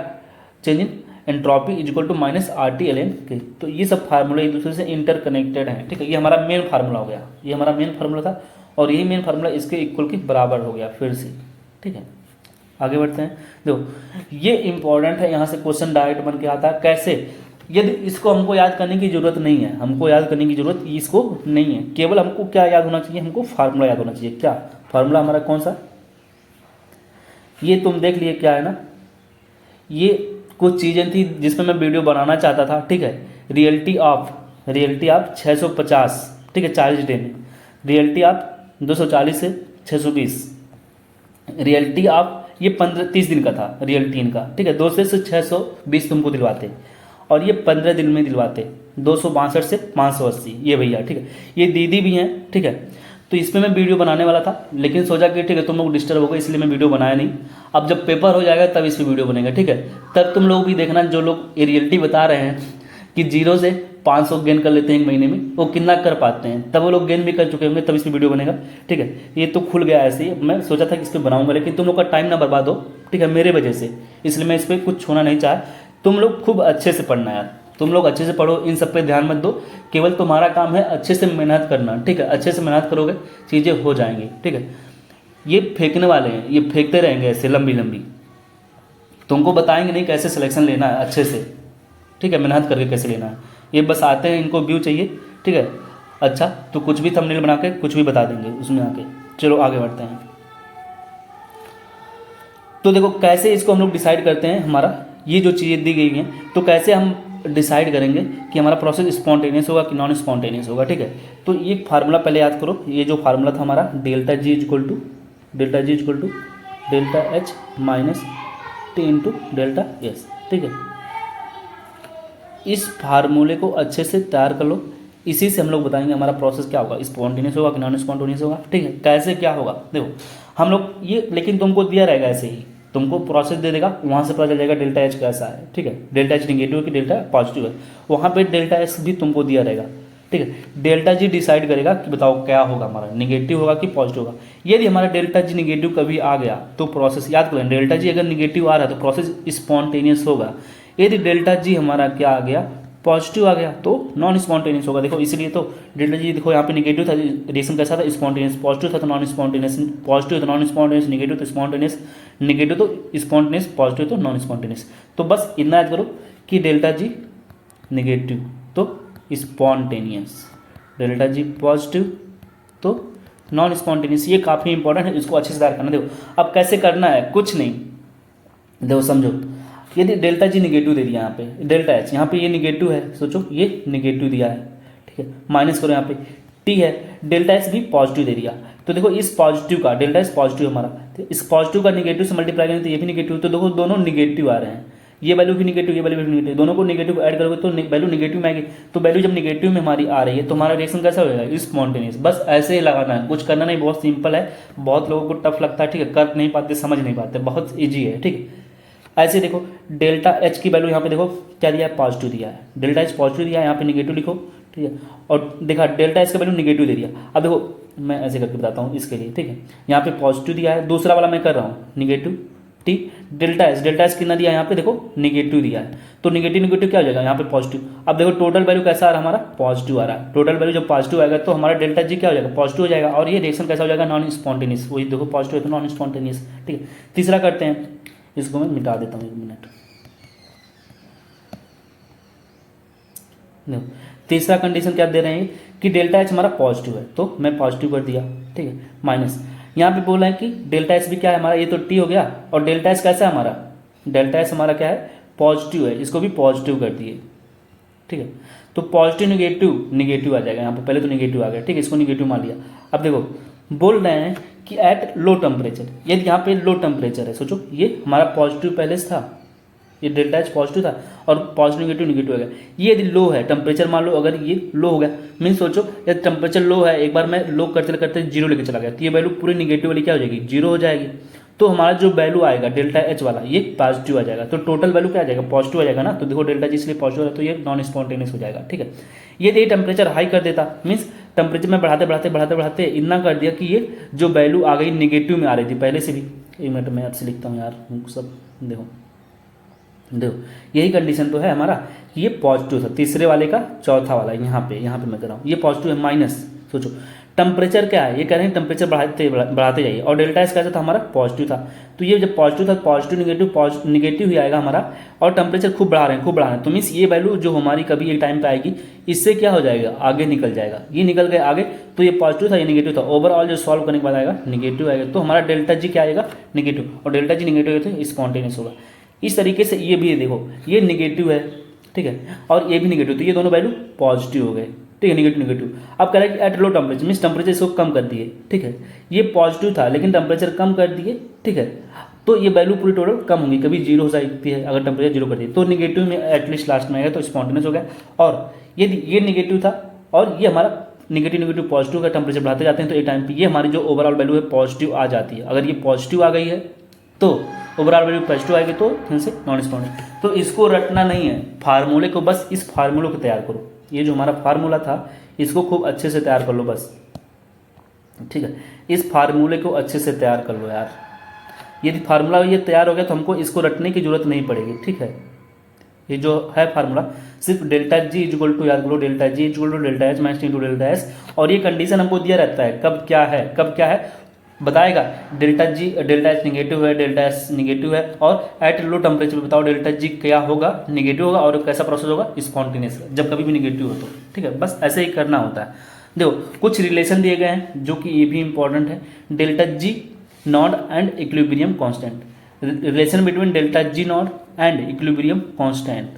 change in entropy equal to minus R T L N K. तो ये सब फार्मूला एक दूसरे से इंटरकनेक्टेड हैं, ठीक है। ये हमारा मेन फार्मूला हो गया, ये हमारा मेन फार्मूला था, और यही मेन फार्मूला इसके इक्वल के बराबर हो गया फिर से, ठीक है। आगे बढ़ते हैं। देखो ये इंपॉर्टेंट है, यहाँ से क्वेश्चन डायरेक्ट बन के आता है। कैसे, यदि इसको हमको याद करने की जरूरत नहीं है, हमको याद करने की जरूरत इसको नहीं है, केवल हमको क्या याद होना चाहिए, हमको फार्मूला याद होना चाहिए। क्या फार्मूला हमारा कौन सा, ये तुम देख लिए क्या है ना, ये कुछ चीज़ें थी जिसमें मैं वीडियो बनाना चाहता था, ठीक है। रियलिटी ऑफ 650, ठीक है, 40 डे में, रियलिटी ऑफ 240 से 620, रियलिटी ऑफ ये 30 दिन का था रियलिटी इनका, ठीक है। 2 से 620 तुमको दिलवाते, और ये 15 दिन में दिलवाते 262 से 580, ये भैया, ठीक है। ये दीदी भी हैं, ठीक है। तो इस पर मैं वीडियो बनाने वाला था, लेकिन सोचा कि ठीक है तुम लोग डिस्टर्ब हो गए, इसलिए मैं वीडियो बनाया नहीं। अब जब पेपर हो जाएगा तब इस पर वीडियो बनेगा, ठीक है। तब तुम लोग भी देखना, जो लोग ये रियलिटी बता रहे हैं कि 0 से 500 गेन कर लेते हैं एक महीने में, वो कितना कर पाते हैं, तब वो लोग गेन भी कर चुके होंगे, तब इस पर वीडियो बनेगा, ठीक है। ये तो खुल गया ऐसे ही, मैं सोचा था कि इस पर बनाऊंगा, लेकिन तुम लोग का टाइम ना बर्बाद हो, ठीक है, मेरे वजह से, इसलिए मैं इस पर कुछ छोड़ना नहीं चाहा। तुम लोग खूब अच्छे से पढ़ना यार, तुम लोग अच्छे से पढ़ो, इन सब पे ध्यान मत दो, केवल तुम्हारा काम है अच्छे से मेहनत करना, ठीक है। अच्छे से मेहनत करोगे चीज़ें हो जाएंगी, ठीक है। ये फेंकने वाले हैं, ये फेंकते रहेंगे ऐसे लंबी लंबी, तुमको बताएंगे नहीं कैसे सिलेक्शन लेना है अच्छे से, ठीक है, मेहनत करके कैसे लेना है। ये बस आते हैं, इनको व्यू चाहिए, ठीक है। अच्छा तो कुछ भी थंबनेल बना के कुछ भी बता देंगे उसमें आके। चलो आगे बढ़ते हैं। तो देखो कैसे इसको हम लोग डिसाइड करते हैं, हमारा ये जो चीज़ें दी गई हैं, तो कैसे हम डिसाइड करेंगे कि हमारा प्रोसेस स्पॉन्टेनियस होगा कि नॉन स्पॉन्टेनियस होगा, ठीक है। तो ये फार्मूला पहले याद करो, ये जो फार्मूला था हमारा, delta G equal to delta H minus T into delta S, ठीक है। इस फार्मूले को अच्छे से तैयार कर लो, इसी से हम लोग बताएंगे हमारा प्रोसेस क्या होगा, स्पॉन्टेनियस होगा कि नॉन स्पॉन्टेनियस होगा, ठीक है। कैसे क्या होगा देखो हम लोग ये, लेकिन तुमको दिया रहेगा ऐसे ही, तुमको प्रोसेस दे देगा, वहाँ से पता चल जाएगा डेल्टा एच कैसा है, ठीक है। डेल्टा एच निगेटिव है कि डेल्टा पॉजिटिव है, वहाँ पे डेल्टा एस भी तुमको दिया रहेगा, ठीक है। डेल्टा जी डिसाइड करेगा कि बताओ क्या होगा हमारा, निगेटिव होगा कि पॉजिटिव होगा। यदि हमारा डेल्टा जी निगेटिव कभी आ गया तो प्रोसेस याद करें, डेल्टा जी अगर निगेटिव आ रहा है तो प्रोसेस स्पॉन्टेनियस होगा। यदि डेल्टा जी हमारा क्या आ गया, पॉजिटिव आ गया, तो नॉन स्पॉन्टेनियस होगा। देखो इसलिए तो डेल्टा जी देखो यहाँ पे निगेटिव था, रिएक्शन कैसा था, स्पॉन्टेनियस, पॉजिटिव था तो नॉन स्पॉन्टेनियस, पॉजिटिव तो नॉन स्पॉन्टेनियस, निगेटिव तो स्पॉन्टेनियस, निगेटिव तो स्पॉन्टेनियस, पॉजिटिव तो नॉन स्पॉन्टेनियस। तो बस इतना याद करो कि डेल्टा जी निगेटिव तो स्पॉन्टेनियस, डेल्टा जी पॉजिटिव तो नॉन स्पॉन्टेनियस। ये काफ़ी इंपॉर्टेंट है, इसको अच्छे से तैयार करना। देखो अब कैसे करना है, कुछ नहीं, देखो समझो, यदि डेल्टा जी निगेटिव दे दिया यहाँ पे, डेल्टा एच यहाँ पे ये निगेटिव है, सोचो ये निगेटिव दिया है, ठीक है। माइनस करो यहाँ पे टी है, डेल्टा एस भी पॉजिटिव दे दिया। तो देखो इस पॉजिटिव का डेल्टा एस पॉजिटिव हमारा, तो इस पॉजिटिव का निगेटिव से मल्टीप्लाई करेंगे तो ये भी निगेटिव, तो देखो दोनों निगेटिव आ रहे हैं, ये वैल्यू भी निगेटिव, ये वैल्यू भी निगेटिव, दोनों को निगेटिव ऐड करोगे तो वैल्यू निगेटिव में आएगी। तो वैल्यू जब निगेटिव में हमारी आ रही है तो हमारा रिएक्शन कैसा हो जाएगा, स्पॉन्टेनियस। बस ऐसे ही लगाना है, कुछ करना नहीं, बहुत सिंपल है। बहुत लोगों को टफ लगता है, ठीक है, कर नहीं पाते, समझ नहीं पाते, बहुत ईजी है, ठीक है। ऐसे देखो डेल्टा एच की वैल्यू यहाँ पे देखो क्या दिया है, पॉजिटिव दिया है, डेल्टा एच पॉजिटिव दिया है, यहाँ पे निगेटिव लिखो, ठीक है। और देखा डेल्टा एच का वैल्यू निगेटिव दे दिया। अब देखो मैं ऐसे करके बताता हूँ इसके लिए, ठीक है। यहाँ पे पॉजिटिव दिया है, दूसरा वाला मैं कर रहा हूँ निगेटिव, ठीक। डेल्टा एच कितना दिया है, यहाँ पे देखो निगेटिव दिया है, तो निगेटिव निगेटिव क्या हो जाएगा, यहाँ पे पॉजिटिव। अब देखो टोटल वैल्यू कैसा आ रहा है, हमारा पॉजिटिव आ रहा है। टोटल वैल्यू जब पॉजिटिव आएगा तो हमारा डेल्टा जी क्या हो जाएगा, पॉजिटिव हो जाएगा। और ये रिएक्शन कैसा हो जाएगा, नॉन स्पॉन्टेनियस। वही देखो पॉजिटिव है तो नॉन स्पॉन्टेनियस, ठीक है। तीसरा करते हैं, इसको मैं मिटा देता हूँ, 1 मिनट। तीसरा कंडीशन क्या दे रहे हैं कि डेल्टा एच हमारा पॉजिटिव है, तो मैं पॉजिटिव कर दिया, ठीक है। माइनस यहाँ पे बोला है कि डेल्टा एच भी क्या है हमारा, ये तो टी हो गया, और डेल्टा एच कैसा है हमारा, डेल्टा एच हमारा क्या है, पॉजिटिव है, इसको भी पॉजिटिव कर दिए, ठीक है। तो पॉजिटिव निगेटिव निगेटिव आ जाएगा यहाँ पे, पहले तो निगेटिव आ गया, ठीक है, इसको निगेटिव मान लिया। अब देखो बोल रहे हैं कि एट लो टेम्परेचर, यदि यहाँ पे लो टेम्परेचर है, सोचो ये हमारा पॉजिटिव पहले से था, ये डेल्टा एच पॉजिटिव था और पॉजिटिव निगेटिव निगेटिव हो गया। ये यदि लो है टेम्परेचर, मान लो अगर ये लो हो गया, मीन सोचो यदि टेम्परेचर लो है, एक बार मैं लो करते करते जीरो लेके चला गया, तो ये वैल्यू पूरी निगेटिव वाली क्या हो जाएगी, जीरो हो जाएगी। तो हमारा जो वैल्यू आएगा डेल्टा एच वाला, ये पॉजिटिव आ जाएगा, तो टोटल वैल्यू क्या आ जाएगा, पॉजिटिव आ जाएगा ना। तो देखो डेल्टा जी इसलिए पॉजिटिव है, तो ये नॉन स्पॉन्टेनियस हो जाएगा, ठीक है। ये टेम्परेचर हाई कर देता, मीन्स टेम्परेचर में बढ़ाते बढ़ाते बढ़ाते बढ़ाते इतना कर दिया कि ये जो वैल्यू आ गई निगेटिव में आ रही थी पहले से भी। 1 मिनट में आपसे लिखता हूँ यार, सब देखो यही कंडीशन तो है हमारा कि ये पॉजिटिव था, तीसरे वाले का चौथा वाला यहाँ पे मैं कर रहा हूँ, ये पॉजिटिव है। माइनस सोचो टेम्परेचर क्या है, ये कह रहे हैं टेम्परेचर बढ़ाते जाइए, और डेल्टा एच कैसा था हमारा, पॉजिटिव था। तो ये जब पॉजिटिव था, पॉजिटिव निगेटिव ही आएगा हमारा, और टेम्परेचर खूब बढ़ा रहे हैं, तो मीन्स ये वैल्यू जो हमारी कभी एक टाइम पे आएगी, इससे क्या हो जाएगा, आगे निकल जाएगा, ये निकल गए आगे। तो ये पॉजिटिव था, ये निगेटिव था, ओवरऑल जो सॉल्व करने के बाद आएगा निगेटिव आएगा, तो हमारा डेल्टा जी क्या आएगा, निगेटिव, और डेल्टा जी निगेटिव है तो स्पॉन्टेनियस होगा। इस तरीके से ये भी देखो ये निगेटिव है, ठीक है, और ये भी निगेटिव, तो ये दोनों वैल्यू पॉजिटिव हो गए, ठीक है, निगेटिव निगेटिव। अब कह रहा है कि at low temperature, means temperature इसको कम कर दिए, ठीक है। ये पॉजिटिव था लेकिन टेम्परेचर कम कर दिए, ठीक है, तो ये वैल्यू पूरी टोटल कम होंगी, कभी जीरो हो सकती है अगर टेम्परेचर जीरो कर दिए, तो निगेटिव में एटलीस्ट लास्ट में आएगा, तो स्पॉन्टेनियस हो गया। और ये निगेटिव था और ये हमारा निगेटिव निगेटिव पॉजिटिव का टेम्परेचर बढ़ाते जाते हैं, तो एक टाइम पे ये हमारी जो ओवरऑल वैल्यू है पॉजिटिव आ जाती है। अगर ये पॉजिटिव आ गई है तो ओवरऑल वैल्यू पॉजिटिव आएगी, तो फिर से नॉन स्पॉन्टेनियस। तो इसको रटना नहीं है, फार्मूले को, बस इस फार्मूले को तैयार करो। ये जो हमारा फार्मूला था इसको खूब अच्छे से तैयार कर लो बस, ठीक है, इस फार्मूले को अच्छे से तैयार कर लो यार। यदि फार्मूला ये तैयार हो गया तो हमको इसको रटने की जरूरत नहीं पड़ेगी, ठीक है। ये जो है फार्मूला सिर्फ डेल्टा जी इक्वल टू, याद करो, delta G equal to delta H minus two delta S, और ये कंडीशन हमको दिया रहता है कब क्या है बताएगा। डेल्टा एच निगेटिव है, डेल्टा एस निगेटिव है, और एट लो टेम्परेचर बताओ डेल्टा जी क्या होगा, निगेटिव होगा, और कैसा प्रोसेस होगा, स्पॉन्टेनियस, जब कभी भी निगेटिव हो तो, ठीक है। बस ऐसे ही करना होता है। देखो कुछ रिलेशन दिए गए हैं जो कि ये भी इंपॉर्टेंट है, delta G not and equilibrium constant, relation between delta G not and equilibrium constant.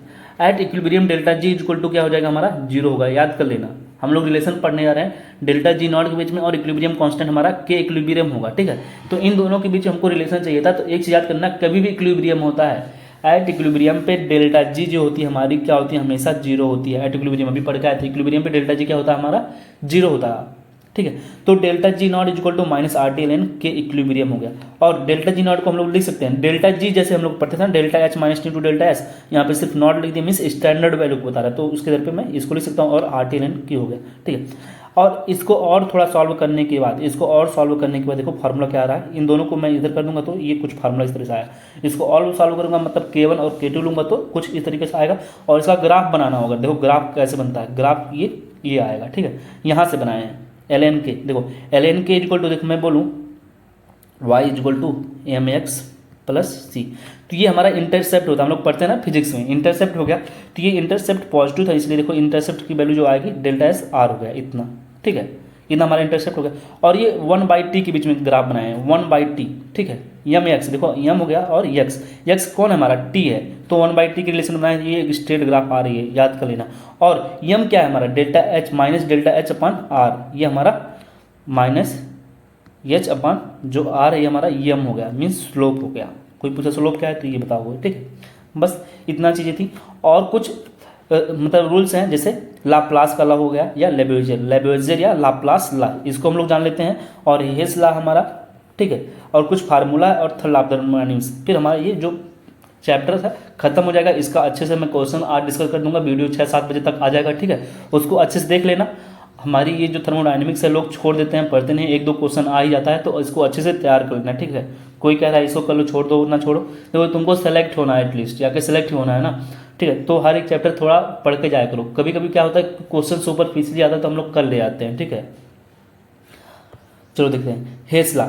At equilibrium delta G equal to क्या हो जाएगा हमारा, जीरो होगा, याद कर लेना। हम लोग रिलेशन पढ़ने जा रहे हैं डेल्टा जी नॉट के बीच में, और इक्विलिब्रियम कांस्टेंट हमारा के इक्विलिब्रियम होगा, ठीक है। तो इन दोनों के बीच हमको रिलेशन चाहिए था, तो एक चीज याद करना, कभी भी इक्विलिब्रियम होता है एट इक्विलिब्रियम पे डेल्टा जी जो होती है हमारी क्या होती है, हमेशा जीरो होती है। एट इक्विलिब्रियम अभी पढ़ के आए थे, इक्विलिब्रियम पे डेल्टा जी क्या होता है हमारा, जीरो होता है, ठीक है। तो delta G not equal to minus R T L N K equilibrium हो गया। और डेल्टा जी नॉट को हम लोग लिख सकते हैं डेल्टा जी, जैसे हम लोग पढ़ते थे ना delta H minus T two delta S, यहाँ पे सिर्फ नॉट लिख दिया, मीन्स स्टैंडर्ड वैल्यू को बता रहा है, तो उसके दर पे मैं इसको लिख सकता हूँ, और आर टी एल एन की हो गया, ठीक है। और इसको और थोड़ा सॉल्व करने के बाद, देखो फार्मूला क्या आ रहा है, इन दोनों को मैं इधर कर दूंगा तो ये कुछ फार्मूला इस तरह से आया। इसको और सॉल्व करूंगा मतलब K1 और K2 लूंगा तो कुछ इस तरीके से आएगा, और इसका ग्राफ बनाना होगा। देखो ग्राफ कैसे बनता है, ग्राफ ये आएगा, ठीक है, यहाँ से बनाए हैं ln के। देखो ln के इक्वल टू, देखो मैं बोलूँ y equal to mx plus C, तो ये हमारा इंटरसेप्ट होता है, हम लोग पढ़ते हैं ना फिजिक्स में, इंटरसेप्ट हो गया, तो ये इंटरसेप्ट पॉजिटिव था, इसलिए देखो इंटरसेप्ट की वैल्यू जो आएगी डेल्टा एस आर हो गया इतना, ठीक है। इतना हमारा इंटरसेप्ट हो गया। और ये 1/t के बीच में ग्राफ बनाए हैं, 1/t, ठीक है, यम एक्स, देखो यम हो गया और यक्स, यक्स कौन है हमारा, टी है, तो 1/t के रिलेशन बनाए, ये एक स्ट्रेट ग्राफ आ रही है, याद कर लेना। और यम क्या है हमारा, delta H minus delta H upon R, ये हमारा माइनस एच अपॉन जो आर है, ये हमारा यम हो गया, मीन्स स्लोप हो गया। कोई पूछा स्लोप क्या है तो ये बताओगे, ठीक है। बस इतना चीज़ें थी। और कुछ मतलब रूल्स हैं, जैसे लाप्लास का लॉ हो गया या लेबेउज़र या लाप्लास लॉ, इसको हम लोग जान लेते हैं। और हेस लॉ हमारा, ठीक है, और कुछ फार्मूला और थर्ड लॉ ऑफ थर्मोडायनेमिक्स। फिर हमारा ये जो चैप्टर था खत्म हो जाएगा। इसका अच्छे से मैं क्वेश्चन आज डिस्कस कर दूंगा, वीडियो 6-7 बजे तक आ जाएगा, ठीक है, उसको अच्छे से देख लेना। हमारी ये जो थर्मोडायनेमिक्स है लोग छोड़ देते हैं, पढ़ते नहीं, 1-2 क्वेश्चन आ ही जाता है, तो इसको अच्छे से तैयार कर लेना, ठीक है। कोई कह रहा है इसको कर लो, छोड़ दो ना छोड़ो, देखो तुमको सेलेक्ट होना है, एटलीस्ट या सेलेक्ट होना है ना, ठीक है। तो हर एक चैप्टर थोड़ा पढ़ के जाया करो। कभी कभी क्या होता है क्वेश्चन सुपरफिशियली आता है तो हम लोग कर ले आते हैं, ठीक है। चलो देखते हैं हेस लॉ,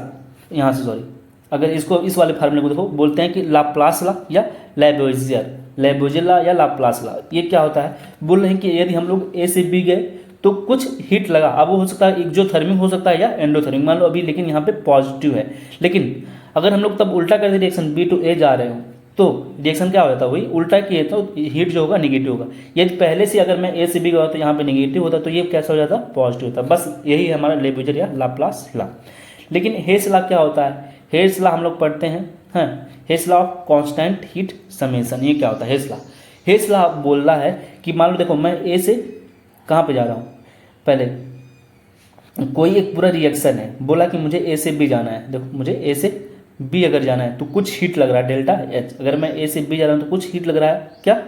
यहाँ से सॉरी, अगर इसको इस वाले फार्मूले को देखो, बोलते हैं कि लाप्लास लॉ या लेबेउज़र लॉ या लाप्लास लॉ। ये क्या होता है, बोल रहे हैं कि यदि हम लोग ए से बी गए तो कुछ हीट लगा, अब वो हो सकता है एक्सोथर्मिक हो सकता है या एंडोथर्मिक, मान लो अभी लेकिन यहाँ पे पॉजिटिव है, लेकिन अगर हम लोग तब उल्टा कर दे रिएक्शन बी टू ए जा रहे हो तो रिएक्शन क्या हो जाता है, वही उल्टा किए तो हीट जो होगा निगेटिव होगा। यदि पहले से अगर मैं ए से बी गया तो यहाँ पे निगेटिव होता तो ये कैसा हो जाता, पॉजिटिव होता। बस यही है हमारा लेबेउज़र या लाप्लास लॉ। लेकिन हेस लॉ क्या होता है, हेस लॉ हम लोग पढ़ते हैं, हाँ, Hess law of constant heat summation. ये क्या होता है हेस लॉ, हेस लॉ बोल रहा है कि मान लो देखो मैं ए से कहाँ पे जा रहा हूँ, पहले कोई एक पूरा रिएक्शन है, बोला कि मुझे ए से बी जाना है, देखो मुझे ए से बी अगर जाना है तो कुछ हीट लग रहा है डेल्टा एच, अगर मैं ए से बी जा रहा हूँ तो कुछ हीट लग रहा है क्या,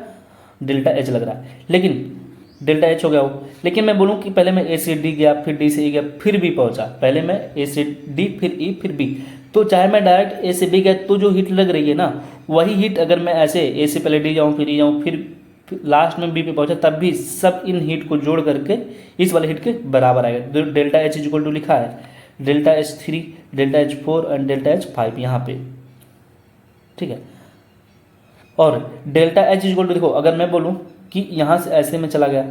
डेल्टा एच लग रहा है, लेकिन डेल्टा एच हो गया वो। लेकिन मैं बोलूँ कि पहले मैं ए से डी गया, फिर डी से ई गया, फिर बी पहुँचा, पहले मैं ए से डी फिर ई फिर बी, तो चाहे मैं डायरेक्ट ए से बी गया तो जो हीट लग रही है ना, वही हीट अगर मैं ऐसे ए से पहले डी जाऊँ फिर ई जाऊँ फिर लास्ट में बी पे पहुंचा, तब भी सब इन हीट को जोड़ करके इस वाले हीट के बराबर आएगा। डेल्टा एच इक्वल टू लिखा है delta H 3, delta H 4 and delta H 5 यहाँ पे, ठीक है। और डेल्टा एच इक्वल टू देखो, अगर मैं बोलूँ कि यहाँ से ऐसे में चला गया,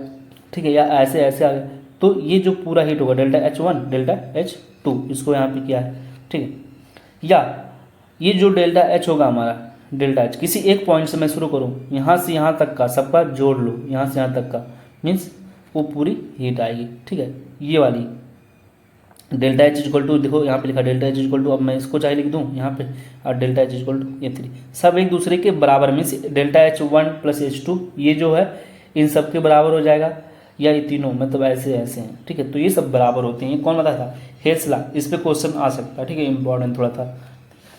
ठीक है, या ऐसे ऐसे आ गया, तो ये जो पूरा हीट होगा डेल्टा एच 1 डेल्टा एच 2, इसको यहाँ पे किया है, ठीक है। या ये जो डेल्टा एच होगा हमारा डेल्टा एच, किसी एक पॉइंट से मैं शुरू करूँ, यहाँ से यहाँ तक का सबका जोड़ लो, यहाँ से यहाँ तक का, मीन्स वो पूरी हीट आएगी, ठीक है। ये वाली डेल्टा एच इक्वल टू देखो यहाँ पे लिखा डेल्टा एच इक्वल टू, अब मैं इसको चाहे लिख दूँ यहाँ पे, और डेल्टा एच इक्वल टू ये 3, सब एक दूसरे के बराबर, means delta H 1 plus H 2 ये जो है इन सब के बराबर हो जाएगा, या ये तीनों मतलब ऐसे ऐसे हैं, ठीक है। तो ये सब बराबर होते हैं। ये कौन बताया था, हेस लॉ, इस पर क्वेश्चन आ सकता है, ठीक है, इंपॉर्टेंट थोड़ा था,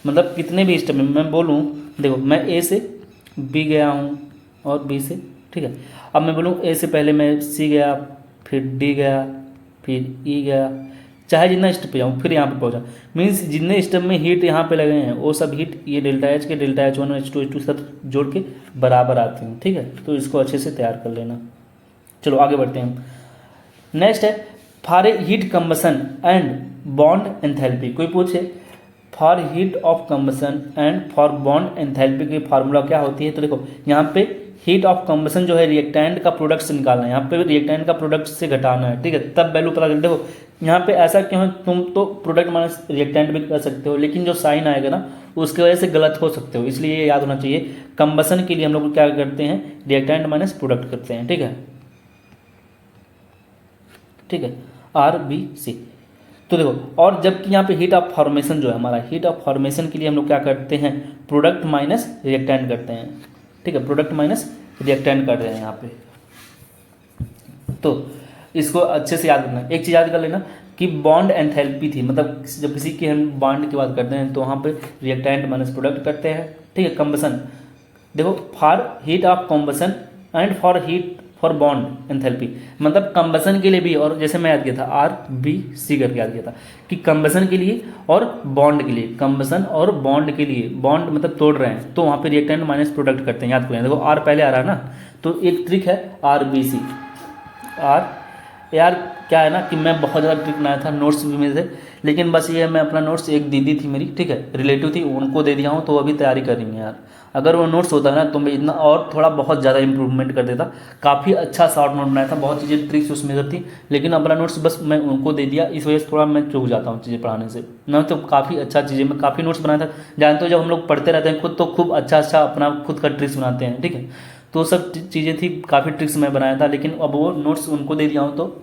मतलब कितने भी स्टेप में मैं बोलूँ, देखो मैं ए से बी गया हूँ और बी से, ठीक है, अब मैं बोलूँ ए से पहले मैं सी गया, फिर डी गया, फिर ई गया, चाहे जितना स्टेप पे जाऊँ फिर यहाँ पे पहुँचा, मीन्स जितने स्टेप में हीट यहाँ पे लगे हैं वो सब हीट ये डेल्टा एच के डेल्टा एच 1 एच 2 एच 2 सब जोड़ के बराबर आती हैं, ठीक है। तो इसको अच्छे से तैयार कर लेना। चलो आगे बढ़ते हैं। नेक्स्ट है for a heat combustion and bond enthalpy. कोई पूछे for heat of combustion and for bond enthalpy की फार्मूला क्या होती है, तो देखो यहाँ पे हीट ऑफ कंबसन जो है रिएक्टेंट का प्रोडक्ट से निकालना है, यहाँ पे रिएक्टेंट का प्रोडक्ट से घटाना है, ठीक है, तब वैल्यू पता चलता है। देखो यहाँ पे ऐसा क्यों है, तुम तो प्रोडक्ट माइनस रिएक्टेंट भी कर सकते हो, लेकिन जो साइन आएगा ना उसकी वजह से गलत हो सकते हो, इसलिए ये याद होना चाहिए। कंबसन के लिए हम लोग क्या करते हैं, रिएक्टेंट माइनस प्रोडक्ट करते हैं, ठीक है, ठीक है, RBC। तो देखो, और जबकि यहाँ पे हीट ऑफ फॉर्मेशन जो है हमारा, हीट ऑफ फॉर्मेशन के लिए हम लोग क्या करते हैं, प्रोडक्ट माइनस रिएक्टेंट करते हैं, ठीक है, प्रोडक्ट माइनस रिएक्टेंट कर रहे हैं यहाँ पे। तो इसको अच्छे से याद रखना। एक चीज़ याद कर लेना कि बॉन्ड एंथैल्पी थी, मतलब जब किसी के हम बॉन्ड की बात करते हैं तो वहाँ पे रिएक्टेंट माइनस प्रोडक्ट करते हैं, ठीक है। कंबसन देखो, for heat of combustion and for heat for bond enthalpy, मतलब कंबसन के लिए भी, और जैसे मैं याद किया था RBC करके याद किया था कि कंबसन के लिए और बॉन्ड के लिए, कंबसन और बॉन्ड के लिए, बॉन्ड मतलब तोड़ रहे हैं तो वहाँ पे रिएक्टेंट माइनस प्रोडक्ट करते हैं, याद करें। देखो R पहले आ रहा है ना, तो एक ट्रिक है RBC, यार क्या है ना कि मैं बहुत ज़्यादा ट्रिक बनाया था, नोट्स भी मेरे थे, लेकिन बस ये है मैं अपना नोट्स, एक दीदी थी मेरी, ठीक है, रिलेटिव थी, उनको दे दिया हूँ, तो अभी तैयारी कर रही है यार। अगर वो नोट्स होता है ना तो मैं इतना और थोड़ा बहुत ज़्यादा इंप्रूवमेंट कर देता। काफ़ी अच्छा शॉर्ट नोट बनाया था, बहुत चीज़ें ट्रिक्स उसमें सब थी, लेकिन अपना नोट्स बस मैं उनको दे दिया, इस वजह से थोड़ा मैं चूक जाता हूँ चीज़ें पढ़ाने से। ना तो काफ़ी अच्छा चीज़ें, मैं काफ़ी नोट्स बनाया था। जानते हो जब हम लोग पढ़ते रहते हैं खुद, तो खूब अच्छा अच्छा अपना खुद का ट्रिक्स बनाते हैं, ठीक है। तो सब चीज़ें थी, काफ़ी ट्रिक्स मैं बनाया था, लेकिन अब वो नोट्स उनको दे दिया हूँ तो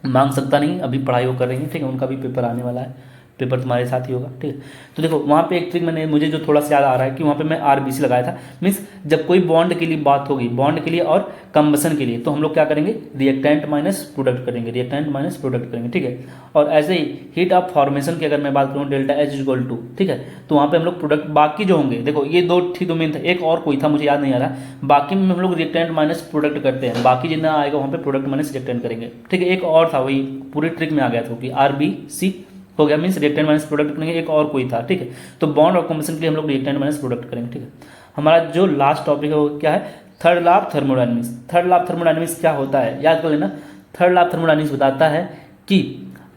मांग सकता नहीं, अभी पढ़ाई वो कर रही है, ठीक है, उनका भी पेपर आने वाला है, पेपर तुम्हारे साथ ही होगा, ठीक है। तो देखो वहाँ पे एक ट्रिक मैंने, मुझे जो थोड़ा सा याद आ रहा है कि वहाँ पे मैं आरबीसी लगाया था। मीन्स जब कोई बॉन्ड के लिए बात होगी, बॉन्ड के लिए और कंबसन के लिए, तो हम लोग क्या करेंगे, रिएक्टेंट माइनस प्रोडक्ट करेंगे, रिएक्टेंट माइनस प्रोडक्ट करेंगे, ठीक है। और ऐसे ही हीट ऑफ फॉर्मेशन की अगर मैं बात करूँ, डेल्टा एच इक्वल टू, ठीक है, तो वहाँ पे हम लोग प्रोडक्ट बाकी जो होंगे, देखो ये दो थी तो मेन था, एक और कोई था मुझे याद नहीं आ रहा, बाकी में हम लोग रिएक्टेंट माइनस प्रोडक्ट करते हैं, बाकी जितना आएगा वहाँ पे प्रोडक्ट माइनस रिएक्टेंट करेंगे, ठीक है। एक और था, वही पूरी ट्रिक में आ गया था कि आरबीसी हो गया, मीन्स रिएक्टेंट माइनस प्रोडक्ट करेंगे, एक और कोई था, ठीक है। तो बॉन्ड और कॉम्बिनेशन के लिए हम लोग रिएक्टेंट माइनस प्रोडक्ट करेंगे, ठीक है। हमारा जो लास्ट टॉपिक है वो क्या है, third law of thermodynamics. Third law of thermodynamics क्या होता है, याद कर लेना। थर्ड लॉ ऑफ थर्मोडायनेमिक्स बताता है कि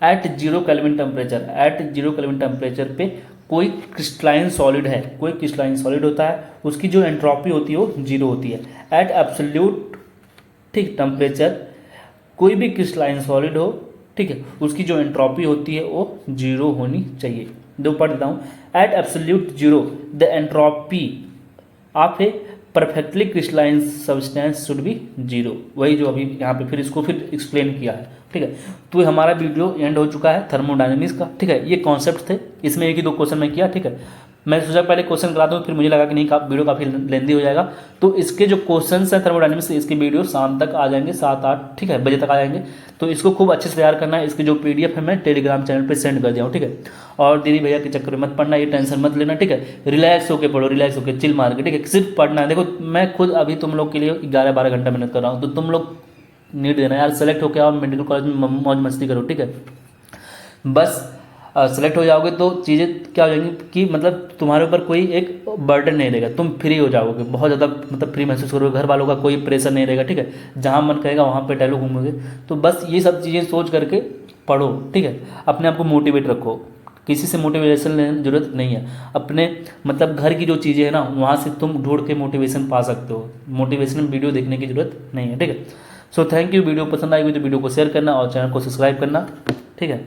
at zero kelvin temperature, at zero kelvin temperature पे कोई क्रिस्टलाइन सॉलिड है, कोई क्रिस्टलाइन सॉलिड होता है, उसकी जो एंट्रोपी होती है वो जीरो होती है। एट एब्सोल्यूट, ठीक, टेम्परेचर कोई भी क्रिस्टलाइन सॉलिड हो, ठीक है, उसकी जो एंट्रोपी होती है वो जीरो होनी चाहिए। दो पढ़ देता हूँ, at absolute zero the entropy of a perfectly crystalline substance should be zero. वही जो अभी यहाँ पे फिर इसको फिर एक्सप्लेन किया है, ठीक है। तो हमारा वीडियो एंड हो चुका है थर्मोडायनेमिक्स का, ठीक है। ये कॉन्सेप्ट थे, इसमें एक ही दो क्वेश्चन मैं किया, ठीक है। मैं सोचा पहले क्वेश्चन करा दूँ, फिर मुझे लगा कि नहीं वीडियो काफ़ी लेंदी हो जाएगा, तो इसके जो क्वेश्चंस हैं थर्मोडायनेमिक्स, इसके वीडियो शाम तक आ जाएंगे, 7-8, ठीक है, बजे तक आ जाएंगे। तो इसको खूब अच्छे से तैयार करना है। इसकी जो पीडीएफ है मैं टेलीग्राम चैनल पे सेंड कर दिया हूँ, ठीक है। और दीदी भैया के चक्कर में मत पढ़ना, ये टेंशन मत लेना, ठीक है। रिलैक्स होकर पढ़ो, रिलैक्स होकर चिल मार के, ठीक है। सिर्फ पढ़ना है। देखो मैं खुद अभी तुम लोग के लिए 11-12 घंटा मेहनत कर रहा हूँ, तो तुम लोग नीट देना यार, सेलेक्ट होकर आओ, मेडिकल कॉलेज में मौज मस्ती करो, ठीक है। बस सेलेक्ट हो जाओगे तो चीज़ें क्या हो जाएंगी कि मतलब तुम्हारे ऊपर कोई एक बर्डन नहीं रहेगा, तुम फ्री हो जाओगे, बहुत ज़्यादा मतलब फ्री महसूस करोगे, घर वालों का कोई प्रेशर नहीं रहेगा, ठीक है। जहाँ मन करेगा वहाँ पे टहलो घूमोगे। तो बस ये सब चीज़ें सोच करके पढ़ो, ठीक है। अपने आप को मोटिवेट रखो, किसी से मोटिवेशन लेने की जरूरत नहीं है। अपने मतलब घर की जो चीज़ें हैं ना, वहाँ से तुम ढूंढ के मोटिवेशन पा सकते हो, मोटिवेशनल वीडियो देखने की जरूरत नहीं है, ठीक है। So thank you. वीडियो पसंद आएगी तो वीडियो को शेयर करना और चैनल को सब्सक्राइब करना, ठीक है।